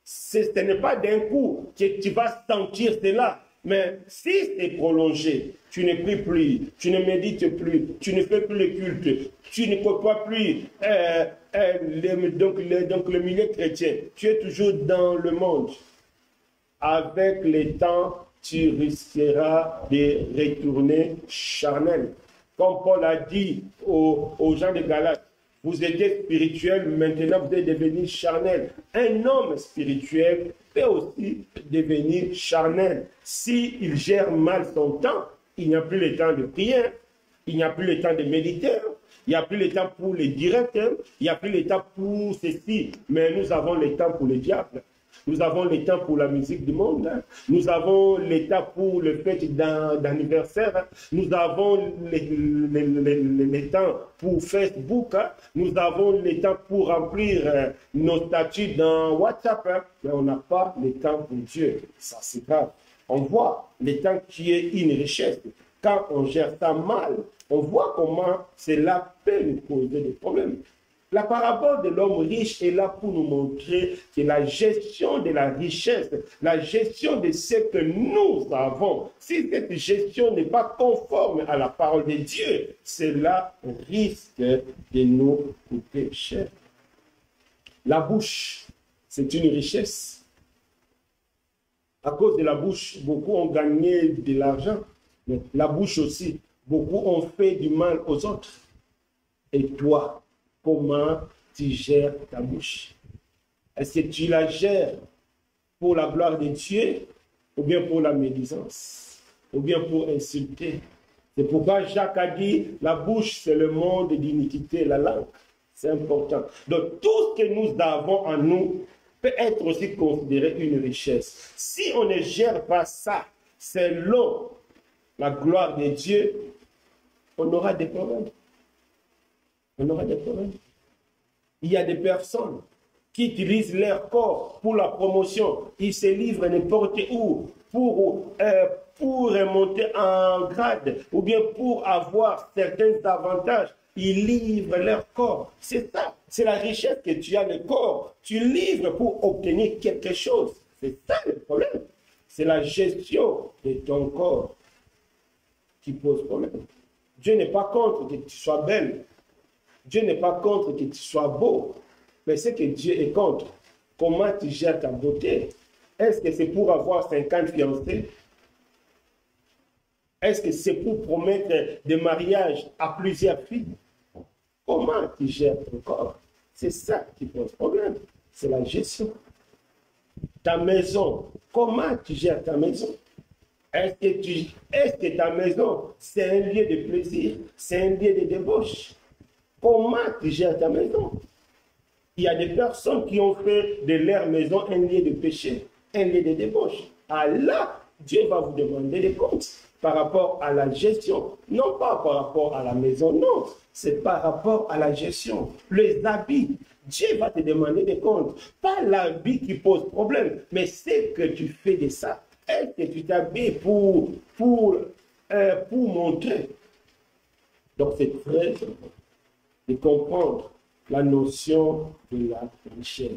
Ce n'est pas d'un coup que tu vas sentir cela. Mais si c'est prolongé, tu ne pries plus, tu ne médites plus, tu ne fais plus le culte, tu ne côtoies plus donc le milieu chrétien, tu es toujours dans le monde. Avec le temps, tu risqueras de retourner charnel. Comme Paul a dit aux gens de Galates, vous étiez spirituel, maintenant vous êtes devenu charnel. Un homme spirituel peut aussi devenir charnel. S'il gère mal son temps, il n'y a plus le temps de prier, il n'y a plus le temps de méditer, il n'y a plus le temps pour les directs, il n'y a plus le temps pour ceci, mais nous avons le temps pour le diable. Nous avons le temps pour la musique du monde. Nous avons le temps pour le fête d'anniversaire. Nous avons le temps pour Facebook. Nous avons le temps pour remplir nos statuts dans WhatsApp. Mais on n'a pas le temps pour Dieu. Ça, c'est grave. On voit le temps qui est une richesse. Quand on gère ça mal, on voit comment cela peut nous causer des problèmes. La parabole de l'homme riche est là pour nous montrer que la gestion de la richesse, la gestion de ce que nous avons, si cette gestion n'est pas conforme à la parole de Dieu, cela risque de nous coûter cher. La bouche, c'est une richesse. À cause de la bouche, beaucoup ont gagné de l'argent. Mais la bouche aussi, beaucoup ont fait du mal aux autres. Et toi, comment tu gères ta bouche? Est-ce que tu la gères pour la gloire de Dieu ou bien pour la médisance ou bien pour insulter? C'est pourquoi Jacques a dit, la bouche c'est le monde d'iniquité, la langue. C'est important. Donc tout ce que nous avons en nous peut être aussi considéré une richesse. Si on ne gère pas ça selon la gloire de Dieu, on aura des problèmes. On aura des problèmes. Il y a des personnes qui utilisent leur corps pour la promotion. Ils se livrent n'importe où pour monter en grade ou bien pour avoir certains avantages. Ils livrent leur corps. C'est ça. C'est la richesse que tu as, le corps. Tu livres pour obtenir quelque chose. C'est ça le problème. C'est la gestion de ton corps qui pose problème. Dieu n'est pas contre que tu sois belle. Dieu n'est pas contre que tu sois beau, mais c'est que Dieu est contre. Comment tu gères ta beauté? Est-ce que c'est pour avoir 50 fiancés? Est-ce que c'est pour promettre des mariages à plusieurs filles? Comment tu gères ton corps? C'est ça qui pose problème. c'est la gestion. Ta maison, comment tu gères ta maison? Est-ce que ta maison, c'est un lieu de plaisir, c'est un lieu de débauche? Comment tu gères ta maison? Il y a des personnes qui ont fait de leur maison un lieu de péché, un lieu de débauche. Allah, Dieu va vous demander des comptes par rapport à la gestion, non pas par rapport à la maison, non, c'est par rapport à la gestion. Les habits, Dieu va te demander des comptes. Pas l'habit qui pose problème, mais c'est que tu fais de ça. Est-ce que tu t'habilles pour montrer? Donc c'est très important de comprendre la notion de la richesse.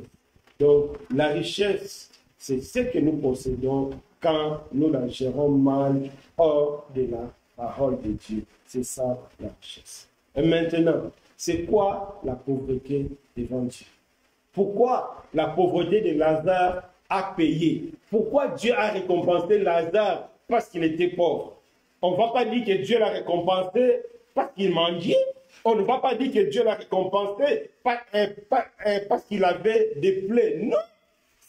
Donc la richesse, c'est ce que nous possédons quand nous la gérons mal hors de la parole de Dieu. C'est ça la richesse. Et maintenant, c'est quoi la pauvreté devant Dieu? Pourquoi la pauvreté de Lazare a payé? Pourquoi Dieu a récompensé Lazare parce qu'il était pauvre? On ne va pas dire que Dieu l'a récompensé parce qu'il mendiait. On ne va pas dire que Dieu l'a récompensé parce qu'il avait des plaies. Non,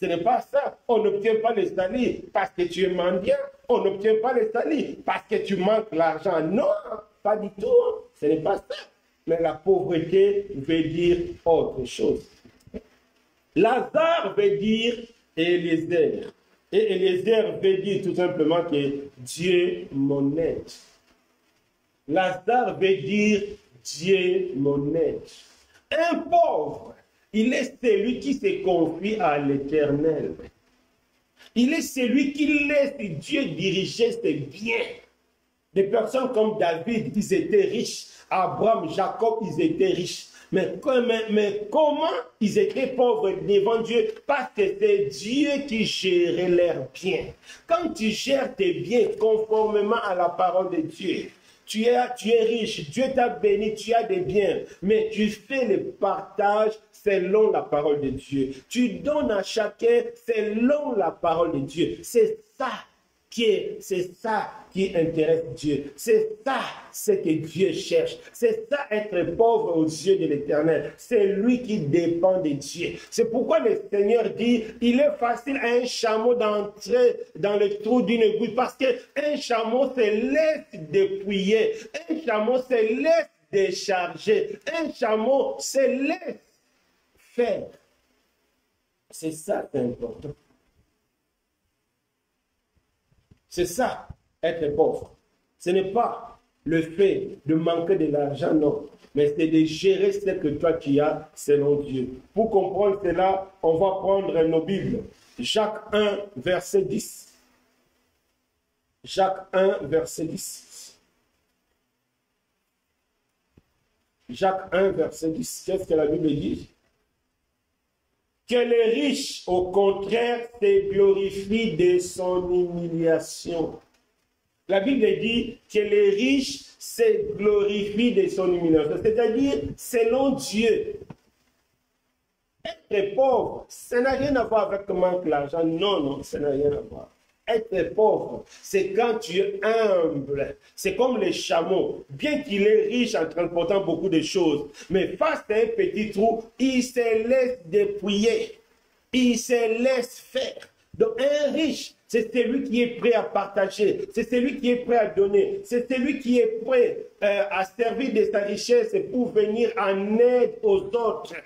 ce n'est pas ça. On n'obtient pas le salut parce que tu es mendiant. On n'obtient pas le salut parce que tu manques l'argent. Non, pas du tout. Ce n'est pas ça. Mais la pauvreté veut dire autre chose. Lazare veut dire Eliezer. Et Eliezer veut dire tout simplement que Dieu mon aide. Lazare veut dire Dieu mon aide. Un pauvre, il est celui qui se confie à l'Éternel. Il est celui qui laisse Dieu diriger ses biens. Des personnes comme David, ils étaient riches. Abraham, Jacob, ils étaient riches. Mais comment ils étaient pauvres devant Dieu? Parce que c'est Dieu qui gérait leurs biens. Quand tu gères tes biens conformément à la parole de Dieu, tu es riche, Dieu t'a béni, tu as des biens, mais tu fais le partage selon la parole de Dieu. Tu donnes à chacun selon la parole de Dieu. C'est ça qui intéresse Dieu. C'est ça ce que Dieu cherche. C'est ça être pauvre aux yeux de l'Éternel. C'est lui qui dépend de Dieu. C'est pourquoi le Seigneur dit, il est facile à un chameau d'entrer dans le trou d'une aiguille parce qu'un chameau se laisse dépouiller. Un chameau se laisse décharger. Un chameau se laisse faire. C'est ça qui est important. C'est ça, être pauvre. Ce n'est pas le fait de manquer de l'argent, non. Mais c'est de gérer ce que toi tu as selon Dieu. Pour comprendre cela, on va prendre nos Bibles. Jacques 1, verset 10. Jacques 1, verset 10. Jacques 1, verset 10. Qu'est-ce que la Bible dit? Que les riches, au contraire, se glorifient de son humiliation. La Bible dit que les riches se glorifient de son humiliation, c'est-à-dire selon Dieu. Être pauvre, ça n'a rien à voir avec manque d'argent. Non, non, ça n'a rien à voir. Être pauvre, c'est quand tu es humble. C'est comme les chameaux. Bien qu'il est riche en transportant beaucoup de choses, mais face à un petit trou, il se laisse dépouiller. Il se laisse faire. Donc un riche, c'est celui qui est prêt à partager. C'est celui qui est prêt à donner. C'est celui qui est prêt à servir de sa richesse pour venir en aide aux autres.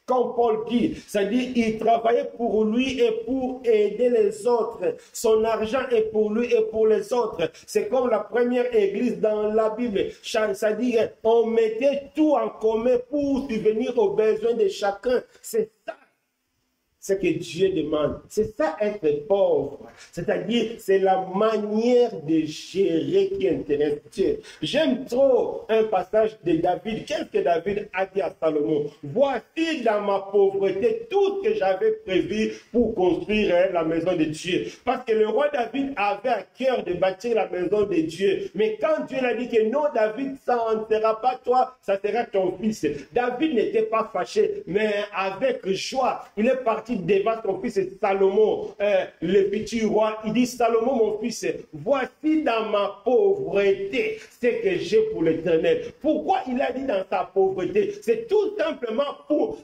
Comme Paul dit, c'est-à-dire il travaillait pour lui et pour aider les autres. Son argent est pour lui et pour les autres. C'est comme la première église dans la Bible. C'est-à-dire on mettait tout en commun pour subvenir aux besoins de chacun. C'est ça ce que Dieu demande. C'est ça être pauvre. C'est-à-dire, c'est la manière de gérer qui intéresse Dieu. J'aime trop un passage de David. Qu'est-ce que David a dit à Salomon? Voici dans ma pauvreté tout ce que j'avais prévu pour construire la maison de Dieu. Parce que le roi David avait à cœur de bâtir la maison de Dieu. Mais quand Dieu l'a dit que non, David, ça ne sera pas toi, ça sera ton fils. David n'était pas fâché, mais avec joie. Il est parti devant son fils Salomon, le petit roi. Il dit, Salomon, mon fils, voici dans ma pauvreté ce que j'ai pour l'Éternel. Pourquoi il a dit dans sa pauvreté? C'est tout simplement pour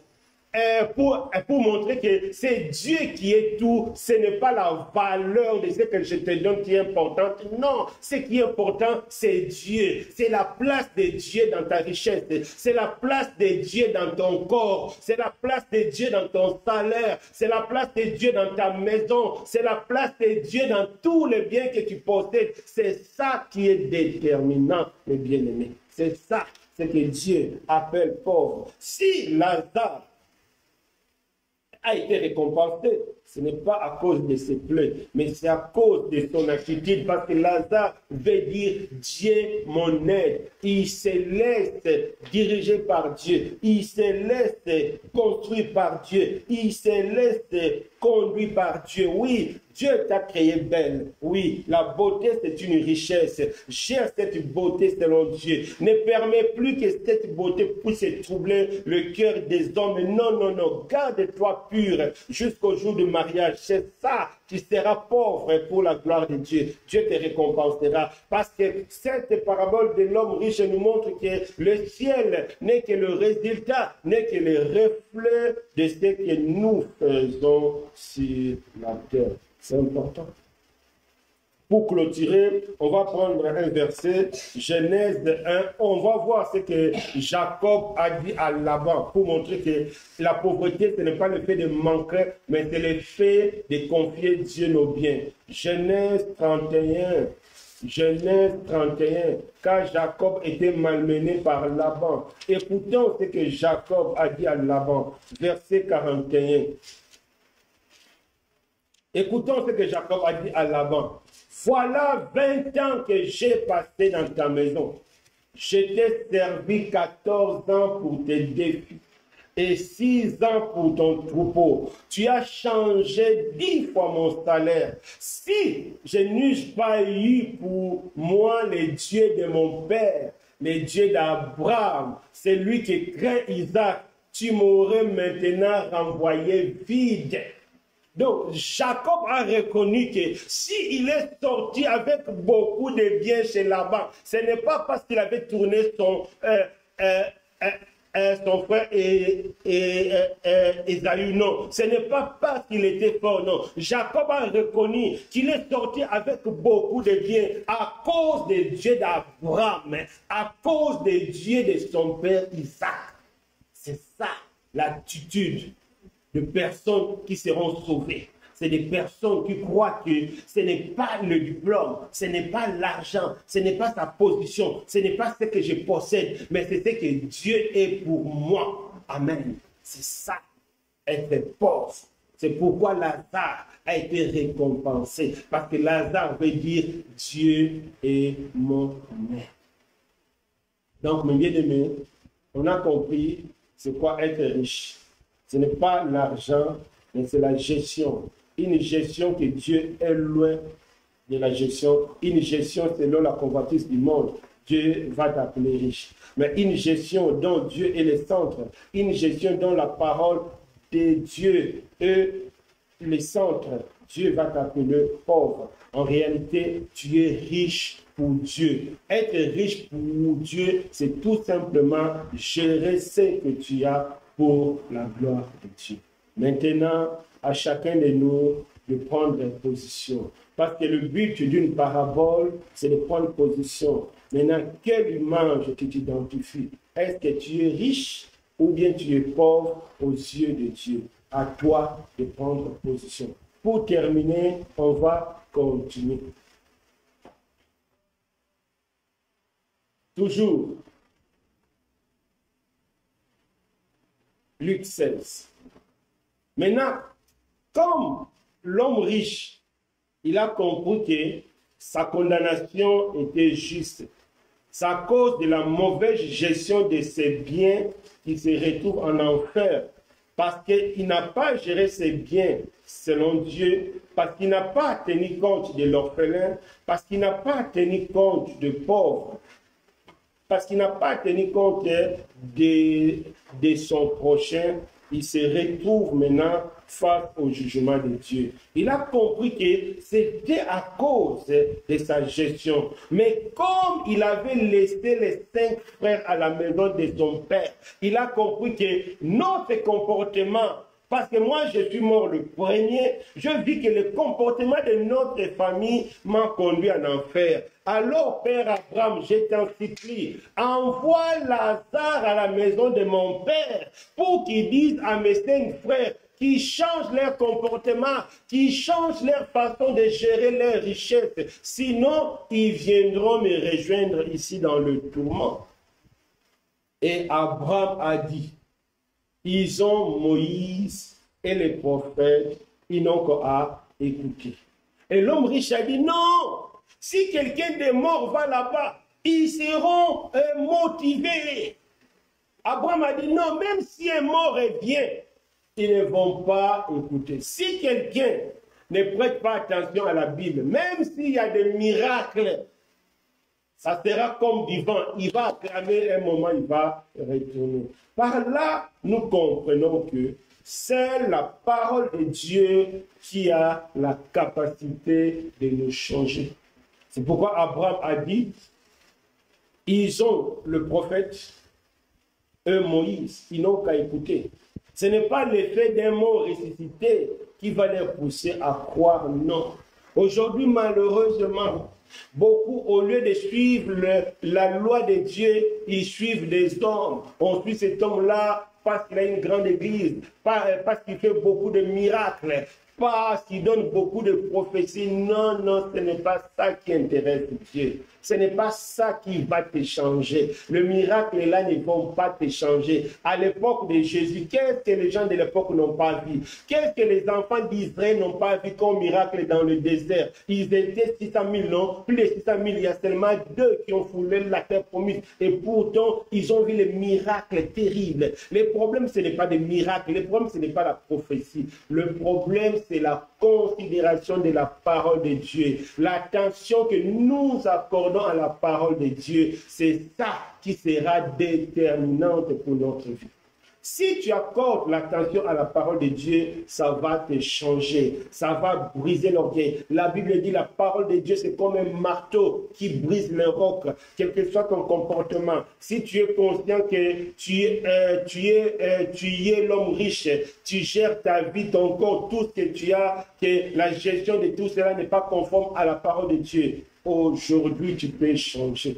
pour montrer que c'est Dieu qui est tout. Ce n'est pas la valeur de ce que je te donne qui est importante. Non, ce qui est important, c'est Dieu. C'est la place de Dieu dans ta richesse. C'est la place de Dieu dans ton corps. C'est la place de Dieu dans ton salaire. C'est la place de Dieu dans ta maison. C'est la place de Dieu dans tous les biens que tu possèdes. C'est ça qui est déterminant, mes bien-aimés. C'est ça, c'est que Dieu appelle pauvre. Si Lazare a été récompensé, ce n'est pas à cause de ses plaies, mais c'est à cause de son attitude, parce que Lazare veut dire Dieu mon aide. Il se laisse diriger par Dieu, il se laisse construire par Dieu, il se laisse conduire par Dieu. Oui, Dieu t'a créé belle. Oui, la beauté c'est une richesse. Cherche cette beauté selon Dieu. Ne permets plus que cette beauté puisse troubler le cœur des hommes. Non, non, non. Garde-toi pur jusqu'au jour du mariage. C'est ça. Tu seras pauvre pour la gloire de Dieu. Dieu te récompensera. Parce que cette parabole de l'homme riche nous montre que le ciel n'est que le résultat, n'est que le reflet de ce que nous faisons sur la terre. C'est important. Pour clôturer, on va prendre un verset, Genèse 1. On va voir ce que Jacob a dit à Laban pour montrer que la pauvreté, ce n'est pas le fait de manquer, mais c'est le fait de confier Dieu nos biens. Genèse 31. Genèse 31, car Jacob était malmené par Laban. Écoutons ce que Jacob a dit à Laban, verset 41. Écoutons ce que Jacob a dit à Laban. Voilà 20 ans que j'ai passé dans ta maison. Je t'ai servi 14 ans pour tes défis et 6 ans pour ton troupeau. Tu as changé 10 fois mon salaire. Si je n'eusse pas eu pour moi le Dieu de mon père, le Dieu d'Abraham, c'est lui qui craint Isaac, tu m'aurais maintenant renvoyé vide. Donc, Jacob a reconnu que s'il est sorti avec beaucoup de biens chez Laban, ce n'est pas parce qu'il avait tourné son frère Ésaü, non. Ce n'est pas parce qu'il était fort, non. Jacob a reconnu qu'il est sorti avec beaucoup de biens à cause des dieux d'Abraham, à cause des dieux de son père Isaac. C'est ça l'attitude de personnes qui seront sauvées. C'est des personnes qui croient que ce n'est pas le diplôme, ce n'est pas l'argent, ce n'est pas sa position, ce n'est pas ce que je possède, mais c'est ce que Dieu est pour moi. Amen. C'est ça, être pauvre. C'est pourquoi Lazare a été récompensé. Parce que Lazare veut dire Dieu est mon aide. Donc, mes bien-aimés, on a compris c'est quoi être riche. Ce n'est pas l'argent, mais c'est la gestion. Une gestion que Dieu est loin de la gestion. Une gestion selon la convoitise du monde. Dieu va t'appeler riche. Mais une gestion dont Dieu est le centre. Une gestion dont la parole de Dieu est le centre. Dieu va t'appeler pauvre. En réalité, tu es riche pour Dieu. Être riche pour Dieu, c'est tout simplement gérer ce que tu as pour la gloire de Dieu. Maintenant, à chacun de nous de prendre position. Parce que le but d'une parabole, c'est de prendre position. Maintenant, quelle image tu t'identifies? Est-ce que tu es riche ou bien tu es pauvre aux yeux de Dieu? À toi de prendre position. Pour terminer, on va continuer. Toujours. Luc 16. Maintenant, comme l'homme riche, il a compris que sa condamnation était juste. C'est à cause de la mauvaise gestion de ses biens qu'il se retrouve en enfer. Parce qu'il n'a pas géré ses biens selon Dieu, parce qu'il n'a pas tenu compte de l'orphelin, parce qu'il n'a pas tenu compte de pauvres, parce qu'il n'a pas tenu compte de son prochain, il se retrouve maintenant face au jugement de Dieu. Il a compris que c'était à cause de sa gestion. Mais comme il avait laissé les 5 frères à la maison de son père, il a compris que notre comportement, parce que moi je suis mort le premier, je vis que le comportement de notre famille m'a conduit en enfer. Alors, Père Abraham, je t'en supplie, envoie Lazare à la maison de mon père pour qu'il dise à mes 5 frères qui changent leur comportement, qui changent leur façon de gérer leurs richesses. Sinon, ils viendront me rejoindre ici dans le tourment. Et Abraham a dit, ils ont Moïse et les prophètes, ils n'ont qu'à écouter. Et l'homme riche a dit, non, si quelqu'un de mort va là-bas, ils seront motivés. Abraham a dit, non, même si un mort revient, ils ne vont pas écouter. Si quelqu'un ne prête pas attention à la Bible, même s'il y a des miracles, ça sera comme du vent. Il va acclamer un moment, il va retourner. Par là, nous comprenons que c'est la parole de Dieu qui a la capacité de nous changer. C'est pourquoi Abraham a dit, ils ont le prophète, eux Moïse, ils n'ont qu'à écouter. Ce n'est pas l'effet d'un mot ressuscité qui va les pousser à croire, non. Aujourd'hui, malheureusement, beaucoup, au lieu de suivre la loi de Dieu, ils suivent des hommes. On suit cet homme-là parce qu'il a une grande église, parce qu'il fait beaucoup de miracles, parce qu'il donne beaucoup de prophéties. Non, non, ce n'est pas ça qui intéresse Dieu. Ce n'est pas ça qui va te changer. Le miracle là ne vont pas te changer. À l'époque de Jésus, qu'est-ce que les gens de l'époque n'ont pas vu? Qu'est-ce que les enfants d'Israël n'ont pas vu comme miracle dans le désert? Ils étaient 600 000, non? Plus de 600 000, il y a seulement 2 qui ont foulé la terre promise. Et pourtant, ils ont vu les miracles terribles. Le problème, ce n'est pas des miracles. Le problème, ce n'est pas la prophétie. Le problème, c'est la considération de la parole de Dieu. L'attention que nous accordons à la parole de Dieu, c'est ça qui sera déterminante pour notre vie. Si tu accordes l'attention à la parole de Dieu, ça va te changer, ça va briser l'orgueil. La Bible dit la parole de Dieu, c'est comme un marteau qui brise le roc, quel que soit ton comportement. Si tu es conscient que tu es l'homme riche, tu gères ta vie, ton corps, tout ce que tu as, que la gestion de tout cela n'est pas conforme à la parole de Dieu. Aujourd'hui, tu peux changer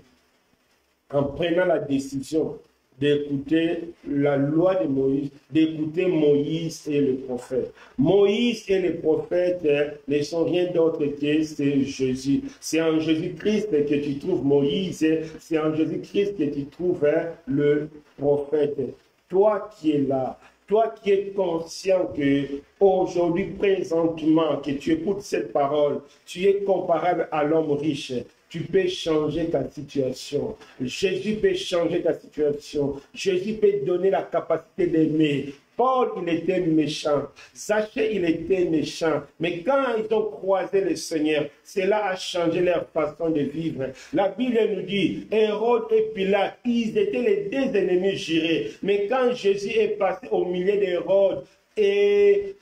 en prenant la décision d'écouter la loi de Moïse, d'écouter Moïse et le prophète. Moïse et les prophètes ne sont rien d'autre que c'est Jésus. C'est en Jésus-Christ que tu trouves Moïse, c'est en Jésus-Christ que tu trouves le prophète. Toi qui es là, toi qui es conscient que aujourd'hui, présentement, que tu écoutes cette parole, tu es comparable à l'homme riche. Tu peux changer ta situation. Jésus peut changer ta situation. Jésus peut te donner la capacité d'aimer. Paul, il était méchant. Zachée, il était méchant. Mais quand ils ont croisé le Seigneur, cela a changé leur façon de vivre. La Bible nous dit, Hérode et Pilate, ils étaient les 2 ennemis jurés. Mais quand Jésus est passé au milieu d'Hérode et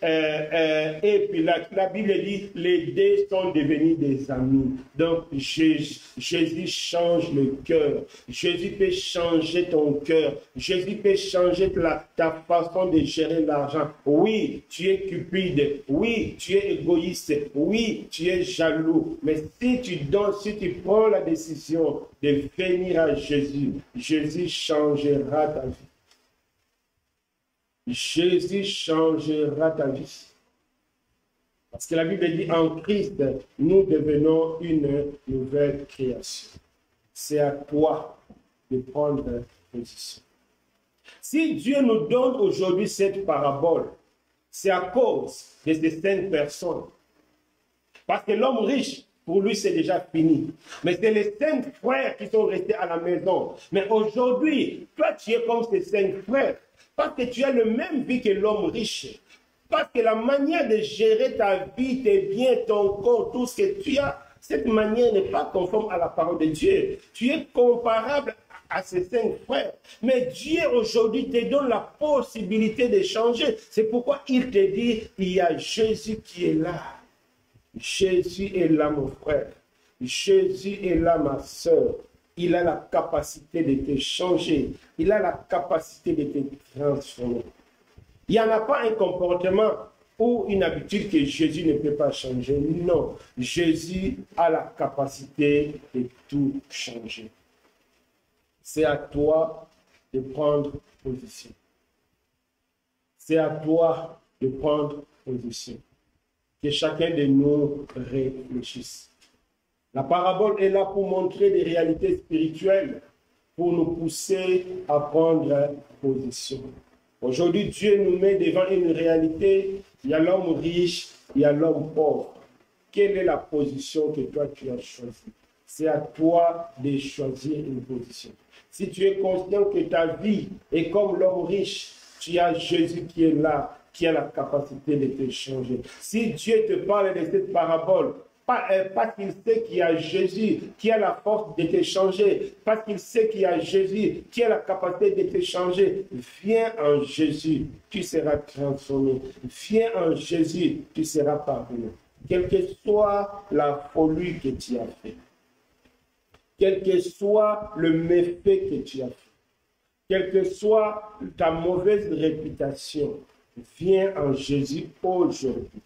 Pilate, la Bible dit, les 2 sont devenus des amis. Donc, Jésus change le cœur. Jésus peut changer ton cœur. Jésus peut changer ta façon de gérer l'argent. Oui, tu es cupide. Oui, tu es égoïste. Oui, tu es jaloux. Mais si tu prends la décision de venir à Jésus, Jésus changera ta vie. Jésus changera ta vie. Parce que la Bible dit, en Christ, nous devenons une nouvelle création. C'est à toi de prendre position. Si Dieu nous donne aujourd'hui cette parabole, c'est à cause de ces 5 personnes. Parce que l'homme riche, pour lui, c'est déjà fini. Mais c'est les 5 frères qui sont restés à la maison. Mais aujourd'hui, toi, tu es comme ces 5 frères. Parce que tu as le même vie que l'homme riche. Parce que la manière de gérer ta vie, tes biens, ton corps, tout ce que tu as, cette manière n'est pas conforme à la parole de Dieu. Tu es comparable à ses 5 frères. Mais Dieu aujourd'hui te donne la possibilité de changer. C'est pourquoi il te dit, il y a Jésus qui est là. Jésus est là, mon frère. Jésus est là, ma soeur. Il a la capacité de te changer. Il a la capacité de te transformer. Il n'y en a pas un comportement ou une habitude que Jésus ne peut pas changer. Non, Jésus a la capacité de tout changer. C'est à toi de prendre position. C'est à toi de prendre position. Que chacun de nous réfléchisse. La parabole est là pour montrer des réalités spirituelles, pour nous pousser à prendre position. Aujourd'hui, Dieu nous met devant une réalité. Il y a l'homme riche, il y a l'homme pauvre. Quelle est la position que toi tu as choisie? C'est à toi de choisir une position. Si tu es conscient que ta vie est comme l'homme riche, tu as Jésus qui est là, qui a la capacité de te changer. Si Dieu te parle de cette parabole, parce qu'il sait qu'il y a Jésus qui a la force de te changer, parce qu'il sait qu'il y a Jésus qui a la capacité de te changer, viens en Jésus, tu seras transformé. Viens en Jésus, tu seras pardonné. Quelle que soit la folie que tu as fait, quel que soit le méfait que tu as fait, quelle que soit ta mauvaise réputation, viens en Jésus aujourd'hui.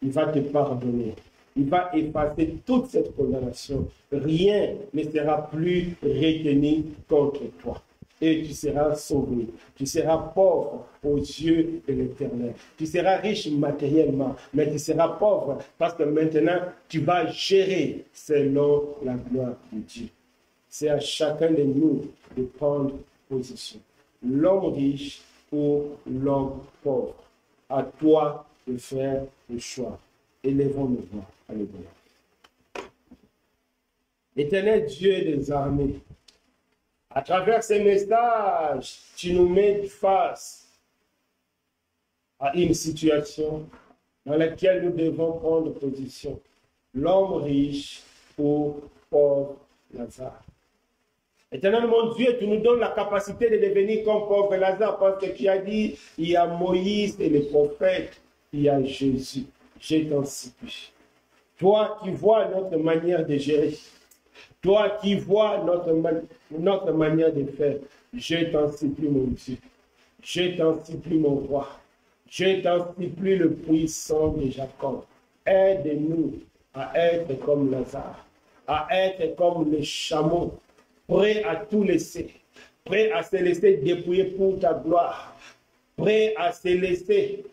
Il va te pardonner. Il va effacer toute cette condamnation. Rien ne sera plus retenu contre toi. Et tu seras sauvé. Tu seras pauvre aux yeux de l'Éternel. Tu seras riche matériellement, mais tu seras pauvre parce que maintenant, tu vas gérer selon la gloire de Dieu. C'est à chacun de nous de prendre position. L'homme riche ou l'homme pauvre. À toi de faire le choix. Élevons-nous. Alléluia. Éternel Dieu des armées, à travers ces messages, tu nous mets face à une situation dans laquelle nous devons prendre position. L'homme riche ou pauvre Lazare. Éternel mon Dieu, tu nous donnes la capacité de devenir comme pauvre Lazare parce que tu as dit, il y a Moïse et les prophètes, il y a Jésus. Je t'en supplie. Toi qui vois notre manière de gérer, toi qui vois notre manière de faire, je t'en supplie mon Dieu. Je t'en supplie mon roi. Je t'en supplie le puissant de Jacob. Aide-nous à être comme Lazare, à être comme le chameau, prêt à tout laisser, prêt à se laisser dépouiller pour ta gloire, prêt à se laisser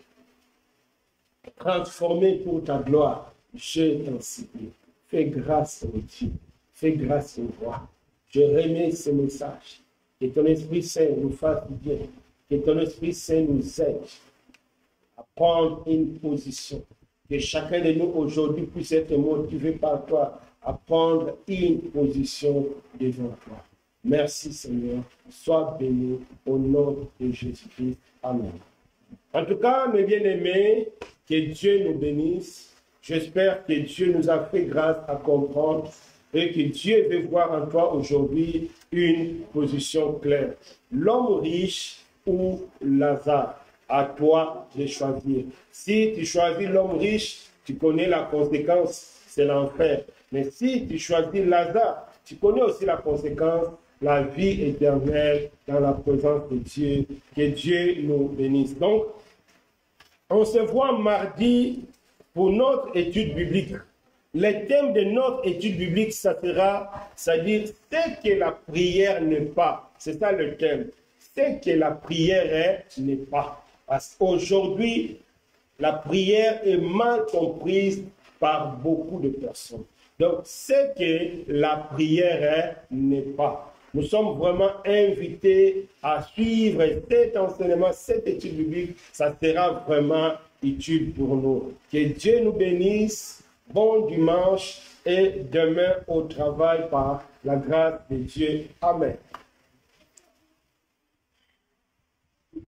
transformer pour ta gloire. Je t'en supplie. Fais grâce au Dieu. Fais grâce au roi. Je remets ce message. Que ton Esprit Saint nous fasse bien. Que ton Esprit Saint nous aide à prendre une position. Que chacun de nous aujourd'hui puisse être motivé par toi à prendre une position devant toi. Merci Seigneur. Sois béni au nom de Jésus-Christ. Amen. En tout cas, mes bien-aimés, que Dieu nous bénisse. J'espère que Dieu nous a fait grâce à comprendre et que Dieu veut voir en toi aujourd'hui une position claire. L'homme riche ou Lazare, à toi de choisir. Si tu choisis l'homme riche, tu connais la conséquence, c'est l'enfer. Mais si tu choisis Lazare, tu connais aussi la conséquence, la vie éternelle dans la présence de Dieu. Que Dieu nous bénisse. Donc, on se voit mardi pour notre étude biblique. Le thème de notre étude biblique, ça sera, c'est-à-dire ce que la prière n'est pas. C'est ça le thème. Ce que la prière n'est pas. Parce qu'aujourd'hui, la prière est mal comprise par beaucoup de personnes. Donc, ce que la prière n'est pas. Nous sommes vraiment invités à suivre cet enseignement, cette étude biblique. Ça sera vraiment utile pour nous. Que Dieu nous bénisse. Bon dimanche et demain au travail par la grâce de Dieu. Amen.